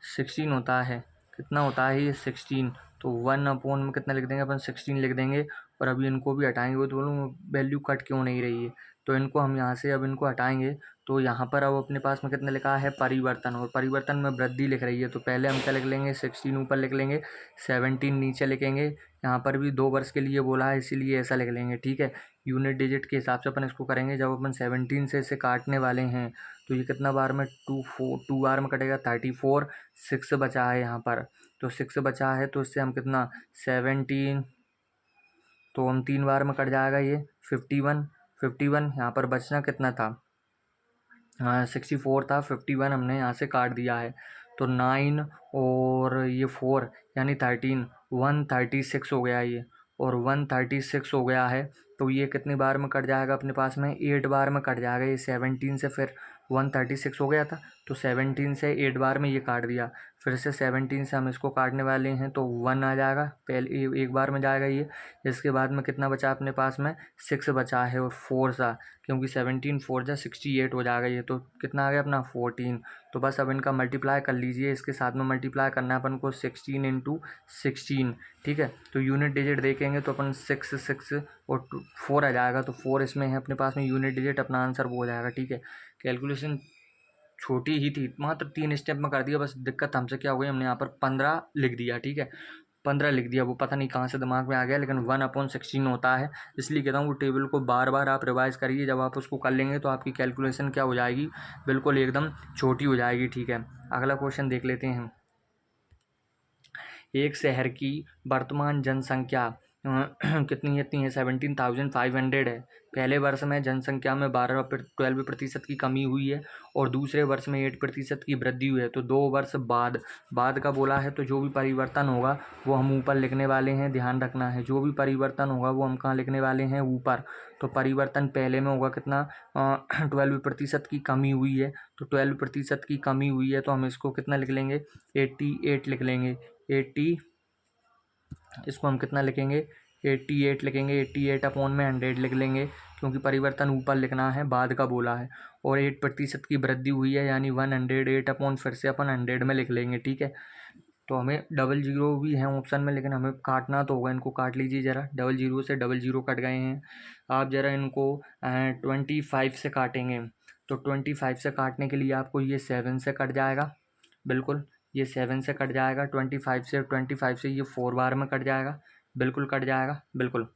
16 होता है। कितना होता है ये 16। तो 1 में कितना लिख देंगे अपन, 16 लिख देंगे। और अभी इनको भी हटाएंगे, वो तो बोलूँ वैल्यू कट क्यों नहीं रही है। तो इनको हम यहाँ से अब इनको हटाएंगे, तो यहाँ पर अब अपने पास में कितना लिखा है, परिवर्तन। और परिवर्तन में वृद्धि लिख रही है, तो पहले हम क्या लिख लेंगे, 16 ऊपर लिख लेंगे, 17 नीचे लिखेंगे। यहाँ पर भी 2 वर्ष के लिए बोला है, इसीलिए ऐसा लिख लेंगे। ठीक है, यूनिट डिजिट के हिसाब से अपन इसको करेंगे। जब अपन 17 से इसे काटने वाले हैं तो ये कितना बार में 2 बार में कटेगा, 34। 6 बचा है यहाँ पर, तो 6 बचा है, तो इससे हम कितना 17, तो हम 3 बार में कट जाएगा ये 51। यहाँ पर बचना कितना था, 64 था, 51 हमने यहाँ से काट दिया है। तो 9 और ये 4 यानी 13, 136 हो गया ये। और 136 हो गया है, तो ये कितनी बार में कट जाएगा अपने पास में, 8 बार में कट जाएगा ये। 17 से फिर 136 हो गया था, तो 17 से 8 बार में ये काट दिया। फिर से 17 से हम इसको काटने वाले हैं, तो 1 आ जाएगा, पहले एक बार में जाएगा ये। इसके बाद में कितना बचा अपने पास में, 6 बचा है और 4 सा, क्योंकि 17 4 जा 68 हो जाएगा ये। तो कितना आ गया अपना 14। तो बस अब इनका मल्टीप्लाई कर लीजिए, इसके साथ में मल्टीप्लाई करना है अपन को 16 इंटू 16। ठीक है, तो यूनिट डिजिट देखेंगे तो अपन 6 6 और 4 आ जाएगा, तो 4 इसमें है अपने पास में यूनिट डिजिट, अपना आंसर वो हो जाएगा। ठीक है, कैलकुलेशन छोटी ही थी, मात्र 3 स्टेप में कर दिया। बस दिक्कत हमसे क्या हो गई, हमने यहाँ पर 15 लिख दिया। ठीक है, 15 लिख दिया, वो पता नहीं कहाँ से दिमाग में आ गया, लेकिन 1/16 होता है। इसलिए कहता हूँ वो टेबल को बार बार आप रिवाइज करिए, जब आप उसको कर लेंगे तो आपकी कैलकुलेशन क्या हो जाएगी, बिल्कुल एकदम छोटी हो जाएगी। ठीक है, अगला क्वेश्चन देख लेते हैं। एक शहर की वर्तमान जनसंख्या कितनी है, 17,500 है। पहले वर्ष में जनसंख्या में 12% की कमी हुई है और दूसरे वर्ष में 8% की वृद्धि हुई है। तो 2 वर्ष बाद का बोला है, तो जो भी परिवर्तन होगा वो हम ऊपर लिखने वाले हैं, ध्यान रखना है। जो भी परिवर्तन होगा वो हम कहाँ लिखने वाले हैं, ऊपर। तो परिवर्तन पहले में होगा कितना, 12% की कमी हुई है, तो 12% की कमी हुई है, तो हम इसको कितना लिख लेंगे, 88 लिख लेंगे। 80, इसको हम कितना लिखेंगे, 88 लिखेंगे, 88 अपॉन में 100 लिख लेंगे, क्योंकि परिवर्तन ऊपर लिखना है, बाद का बोला है। और 8% की वृद्धि हुई है, यानी 108 अपॉन फिर से अपन 100 में लिख लेंगे, ठीक है। तो हमें डबल जीरो भी है ऑप्शन में, लेकिन हमें काटना तो होगा। इनको काट लीजिए ज़रा, डबल जीरो से डबल जीरो कट गए हैं। आप ज़रा इनको 25 से काटेंगे, तो 25 से काटने के लिए आपको ये 7 से कट जाएगा, बिल्कुल ये 7 से कट जाएगा। 25 से ये 4 बार में कट जाएगा, बिल्कुल कट जाएगा, बिल्कुल।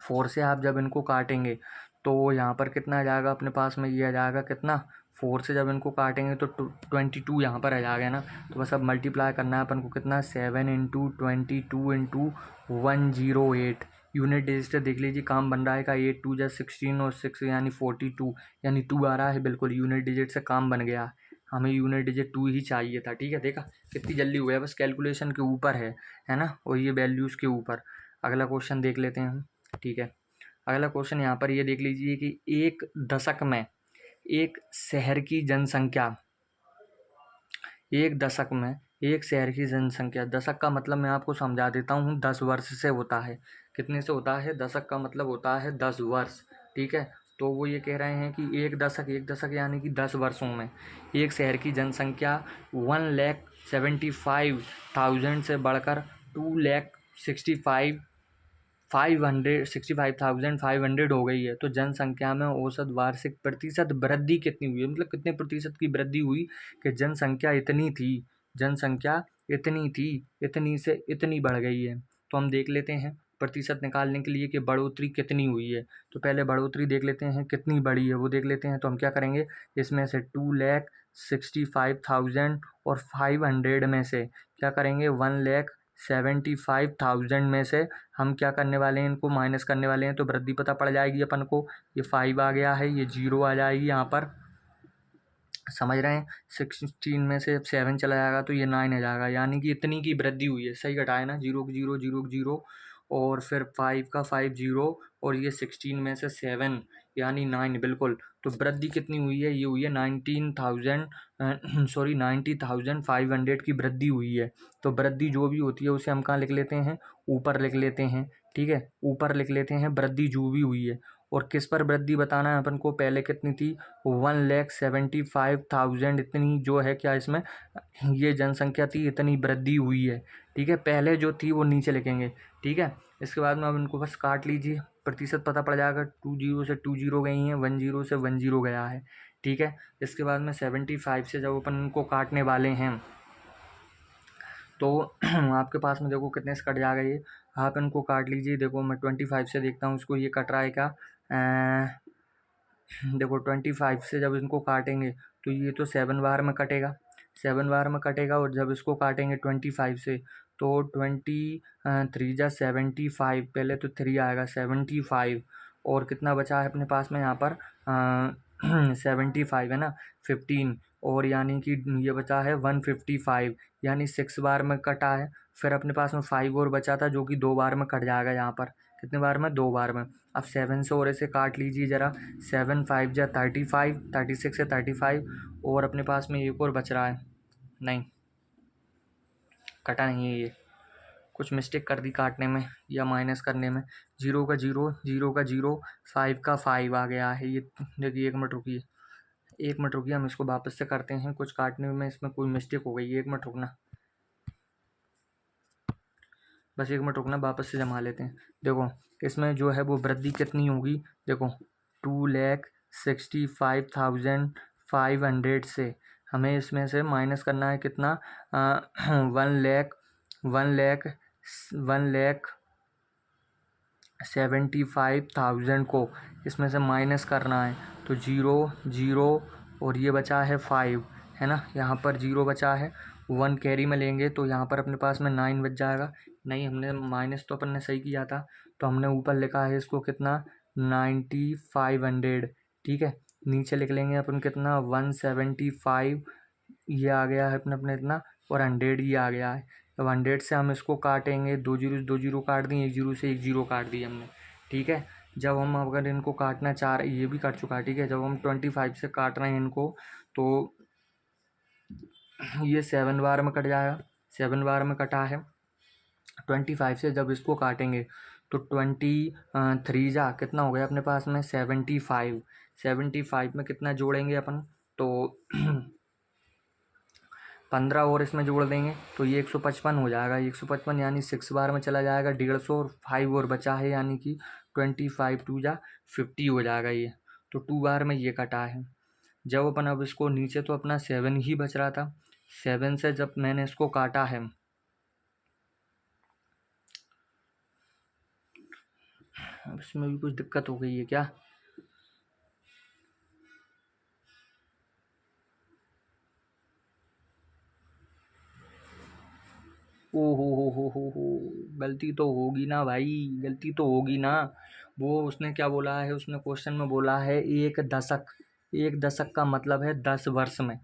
4 से आप जब इनको काटेंगे तो यहाँ पर कितना आ जाएगा अपने पास में, ये आ जाएगा कितना, 4 से जब इनको काटेंगे तो 22 यहाँ पर आ जाएगा ना। तो बस अब मल्टीप्लाई करना है अपन को, कितना, 7 इंटू 22 इंटू 108। यूनिट डिजिट से देख लीजिए काम बन रहा है का, 8 2 जा 16 और 6 यानी 42, यानी 2 आ रहा है, बिल्कुल यूनिट डिजिट से काम बन गया। हमें यूनिट डिजिट 2 ही चाहिए था, ठीक है। देखा कितनी जल्दी हुआ है, बस कैलकुलेशन के ऊपर है ना, और ये वैल्यूज़ के ऊपर। अगला क्वेश्चन देख लेते हैं हम, ठीक है। अगला क्वेश्चन यहाँ पर ये देख लीजिए कि एक दशक में एक शहर की जनसंख्या, एक दशक में एक शहर की जनसंख्या, दशक का मतलब मैं आपको समझा देता हूँ, 10 वर्ष से होता है। कितने से होता है, दशक का मतलब होता है 10 वर्ष, ठीक है। तो वो ये कह रहे हैं कि एक दशक यानी कि 10 वर्षों में एक शहर की जनसंख्या 1,75,000 से बढ़कर 2,65,500 हो गई है। तो जनसंख्या में औसत वार्षिक प्रतिशत वृद्धि कितनी हुई है, मतलब कितने प्रतिशत की वृद्धि हुई कि जनसंख्या इतनी थी, जनसंख्या इतनी थी, इतनी से इतनी बढ़ गई है। तो हम देख लेते हैं प्रतिशत निकालने के लिए कि बढ़ोतरी कितनी हुई है। तो पहले बढ़ोतरी देख लेते हैं कितनी बढ़ी है, वो देख लेते हैं। तो हम क्या करेंगे, इसमें से 2,65,000 और 500 में से क्या करेंगे, 1,75,000 में से हम क्या करने वाले हैं, इनको माइनस करने वाले हैं। तो वृद्धि पता पड़ जाएगी अपन को, ये 5 आ गया है, ये 0 आ जाएगी यहाँ पर, समझ रहे हैं। 16 में से जब 7 चला जाएगा तो ये 9 आ जाएगा, यानी कि इतनी की वृद्धि हुई है। सही घटाए ना, 0 0 0 0 और फिर 5 का 5 0 और ये 16 में से 7 यानी 9, बिल्कुल। तो वृद्धि कितनी हुई है, ये हुई है 90,500 की वृद्धि हुई है। तो वृद्धि जो भी होती है उसे हम कहाँ लिख लेते हैं, ऊपर लिख लेते हैं, ठीक है। ऊपर लिख लेते हैं वृद्धि जो भी हुई है। और किस पर वृद्धि बताना है अपन को, पहले कितनी थी, 1,75,000, इतनी जो है क्या इसमें ये जनसंख्या थी, इतनी वृद्धि हुई है, ठीक है। पहले जो थी वो नीचे लिखेंगे, ठीक है। इसके बाद में अब इनको बस काट लीजिए, प्रतिशत पता पड़ जाएगा। 20 से 20 गई हैं, 10 से 10 गया है, ठीक है। इसके बाद में 75 से जब अपन इनको काटने वाले हैं तो आपके पास में देखो कितने से कट जाएगा ये, आप इनको काट लीजिए। देखो मैं 25 से देखता हूँ इसको, ये कट रहा है क्या, देखो 25 से जब इनको काटेंगे तो ये तो 7 बार में कटेगा, 7 बार में कटेगा। और जब इसको काटेंगे 25 से तो 3 जा 75, पहले तो 3 आएगा, 75 और कितना बचा है अपने पास में यहाँ पर 75 है ना, 15 और यानी कि ये बचा है 155, यानी 6 बार में कटा है। फिर अपने पास में 5 और बचा था जो कि 2 बार में कट जाएगा यहाँ पर, कितने बार में, 2 बार में। अब 7 से और इसे काट लीजिए ज़रा, 7 5 जा 35, 36 से 35 और अपने पास में एक और बच रहा है, नहीं कटा नहीं है, ये कुछ मिस्टेक कर दी काटने में या माइनस करने में। 0 का 0, 0 का 0, 5 का 5 आ गया है। ये देखिए, 1 मिनट रुकिए, 1 मिनट रुकिए, हम इसको वापस से करते हैं। कुछ काटने में इसमें कोई मिस्टेक हो गई है, 1 मिनट रुकना, बस 1 मिनट रुकना, वापस से जमा लेते हैं। देखो इसमें जो है वो वृद्धि कितनी होगी, देखो 2,65,500 से हमें इसमें से माइनस करना है कितना, 1,75,000 को इसमें से माइनस करना है। तो 0 0 और ये बचा है 5, है ना, यहाँ पर 0 बचा है, 1 कैरी में लेंगे तो यहाँ पर अपने पास में 9 बच जाएगा। नहीं, हमने माइनस तो अपन ने सही किया था, तो हमने ऊपर लिखा है इसको कितना, 9,500, ठीक है। नीचे लिख लेंगे अपन कितना, 175, ये आ गया है अपने इतना, और 100 ये आ गया है। अब 100 से हम इसको काटेंगे, 2 जीरो 2 जीरो काट दिए, 1 जीरो से 1 जीरो काट दिए हमने, ठीक है। जब हम अगर इनको काटना चाह रहे, ये भी कट चुका है, ठीक है। जब हम 25 से काट रहे हैं इनको तो ये 7 बार में कट जाएगा, 7 बार में कटा है। 25 से जब इसको काटेंगे तो 23 जा कितना हो गया अपने पास में 75। 75 में कितना जोड़ेंगे अपन, तो 15 और इसमें जोड़ देंगे तो ये 155 हो जाएगा। 155 यानी 6 बार में चला जाएगा 150, और 5 और बचा है यानी कि 25 2 जा 50 हो जाएगा ये। तो 2 बार में ये कटा है। जब अपन अब इसको नीचे तो अपना 7 ही बच रहा था, 7 से जब मैंने इसको काटा है, अब इसमें भी कुछ दिक्कत हो गई है क्या? ओ हो, गलती तो होगी ना भाई, गलती तो होगी ना। वो उसने क्या बोला है, उसने क्वेश्चन में बोला है 1 दशक। 1 दशक का मतलब है 10 वर्ष में।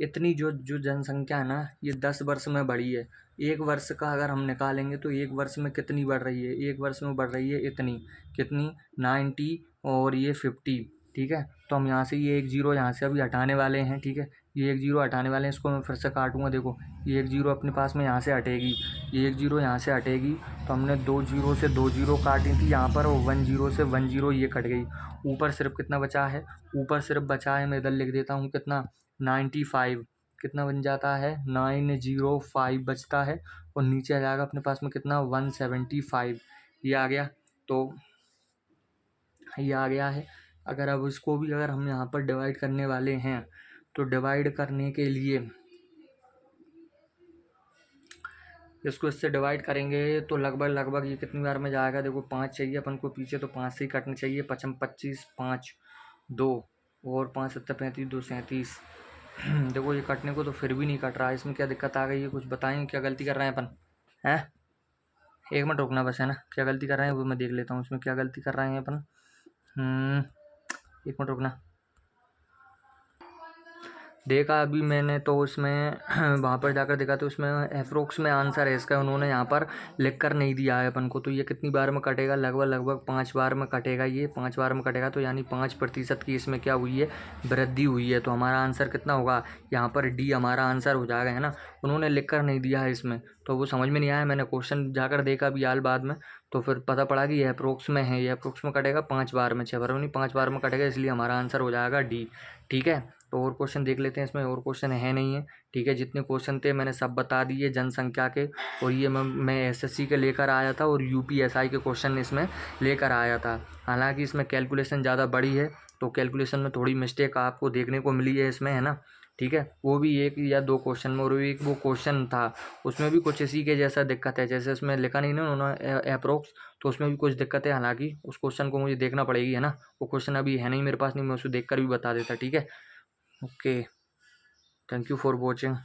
इतनी जो जो जनसंख्या है ना, ये 10 वर्ष में बढ़ी है। 1 वर्ष का अगर हम निकालेंगे तो 1 वर्ष में कितनी बढ़ रही है, 1 वर्ष में बढ़ रही है इतनी, कितनी 90 और ये 50। ठीक है, तो हम यहाँ से ये 1 जीरो यहाँ से अभी हटाने वाले हैं। ठीक है, ये 1 जीरो हटाने वाले हैं, इसको मैं फिर से काटूंगा। देखो ये 1 जीरो अपने पास में यहाँ से हटेगी, ये 1 जीरो यहाँ से हटेगी, तो हमने 2 जीरो से 2 जीरो काटी थी यहाँ पर, और 1 जीरो से 1 जीरो ये कट गई। ऊपर सिर्फ कितना बचा है, ऊपर सिर्फ बचा है, मैं इधर लिख देता हूँ कितना, 95। कितना बन जाता है, 905 बचता है, और नीचे आ जाएगा अपने पास में कितना, 175। ये आ गया। तो ये आ गया है। अगर अब इसको भी अगर हम यहाँ पर डिवाइड करने वाले हैं, तो डिवाइड करने के लिए इसको इससे डिवाइड करेंगे तो लगभग लगभग ये कितनी बार में जाएगा। देखो 5 चाहिए अपन को पीछे, तो 5 से ही कटने चाहिए। 55 25 5 2 और 5 7 35 2 37। देखो ये कटने को तो फिर भी नहीं कट रहा है, इसमें क्या दिक्कत आ गई है, कुछ बताएं क्या गलती कर रहे हैं अपन हैं। 1 मिनट रुकना बस, है ना, क्या गलती कर रहे हैं वो मैं देख लेता हूँ, इसमें क्या गलती कर रहे हैं अपन। 1 मिनट रुकना। देखा अभी मैंने तो उसमें वहाँ पर जाकर देखा तो उसमें अप्रोक्स में आंसर है इसका, उन्होंने यहाँ पर लिख कर नहीं दिया है अपन को। तो ये कितनी बार में कटेगा, लगभग लगभग 5 बार में कटेगा। ये 5 बार में कटेगा, तो यानी 5% की इसमें क्या हुई है, वृद्धि हुई है। तो हमारा आंसर कितना होगा, यहाँ पर डी हमारा आंसर हो जाएगा, है ना। उन्होंने लिख कर नहीं दिया है इसमें, तो वो समझ में नहीं आया। मैंने क्वेश्चन जाकर देखा अभी हाल बाद में, तो फिर पता पड़ा कि ये अप्रोक्स में है, ये अप्रोक्स में कटेगा 5 बार में, 6 बार में नहीं 5 बार में कटेगा, इसलिए हमारा आंसर हो जाएगा डी। ठीक है, तो और क्वेश्चन देख लेते हैं। इसमें और क्वेश्चन है नहीं है। ठीक है, जितने क्वेश्चन थे मैंने सब बता दिए जनसंख्या के, और ये मैं एसएससी के लेकर आया था और यूपीएसआई के क्वेश्चन इसमें लेकर आया था। हालांकि इसमें कैलकुलेशन ज़्यादा बड़ी है, तो कैलकुलेशन में थोड़ी मिस्टेक आपको देखने को मिली है इसमें, है ना। ठीक है, वो भी 1 या 2 क्वेश्चन में, और एक वो क्वेश्चन था उसमें भी कुछ इसी के जैसा दिक्कत है, जैसे उसमें लिखा नहीं ना उन्होंने अप्रोक्स, तो उसमें भी कुछ दिक्कत है। हालांकि उस क्वेश्चन को मुझे देखना पड़ेगी, है ना, वो क्वेश्चन अभी है नहीं मेरे पास, नहीं मैं उसको देख कर भी बता देता। ठीक है, okay, thank you for watching.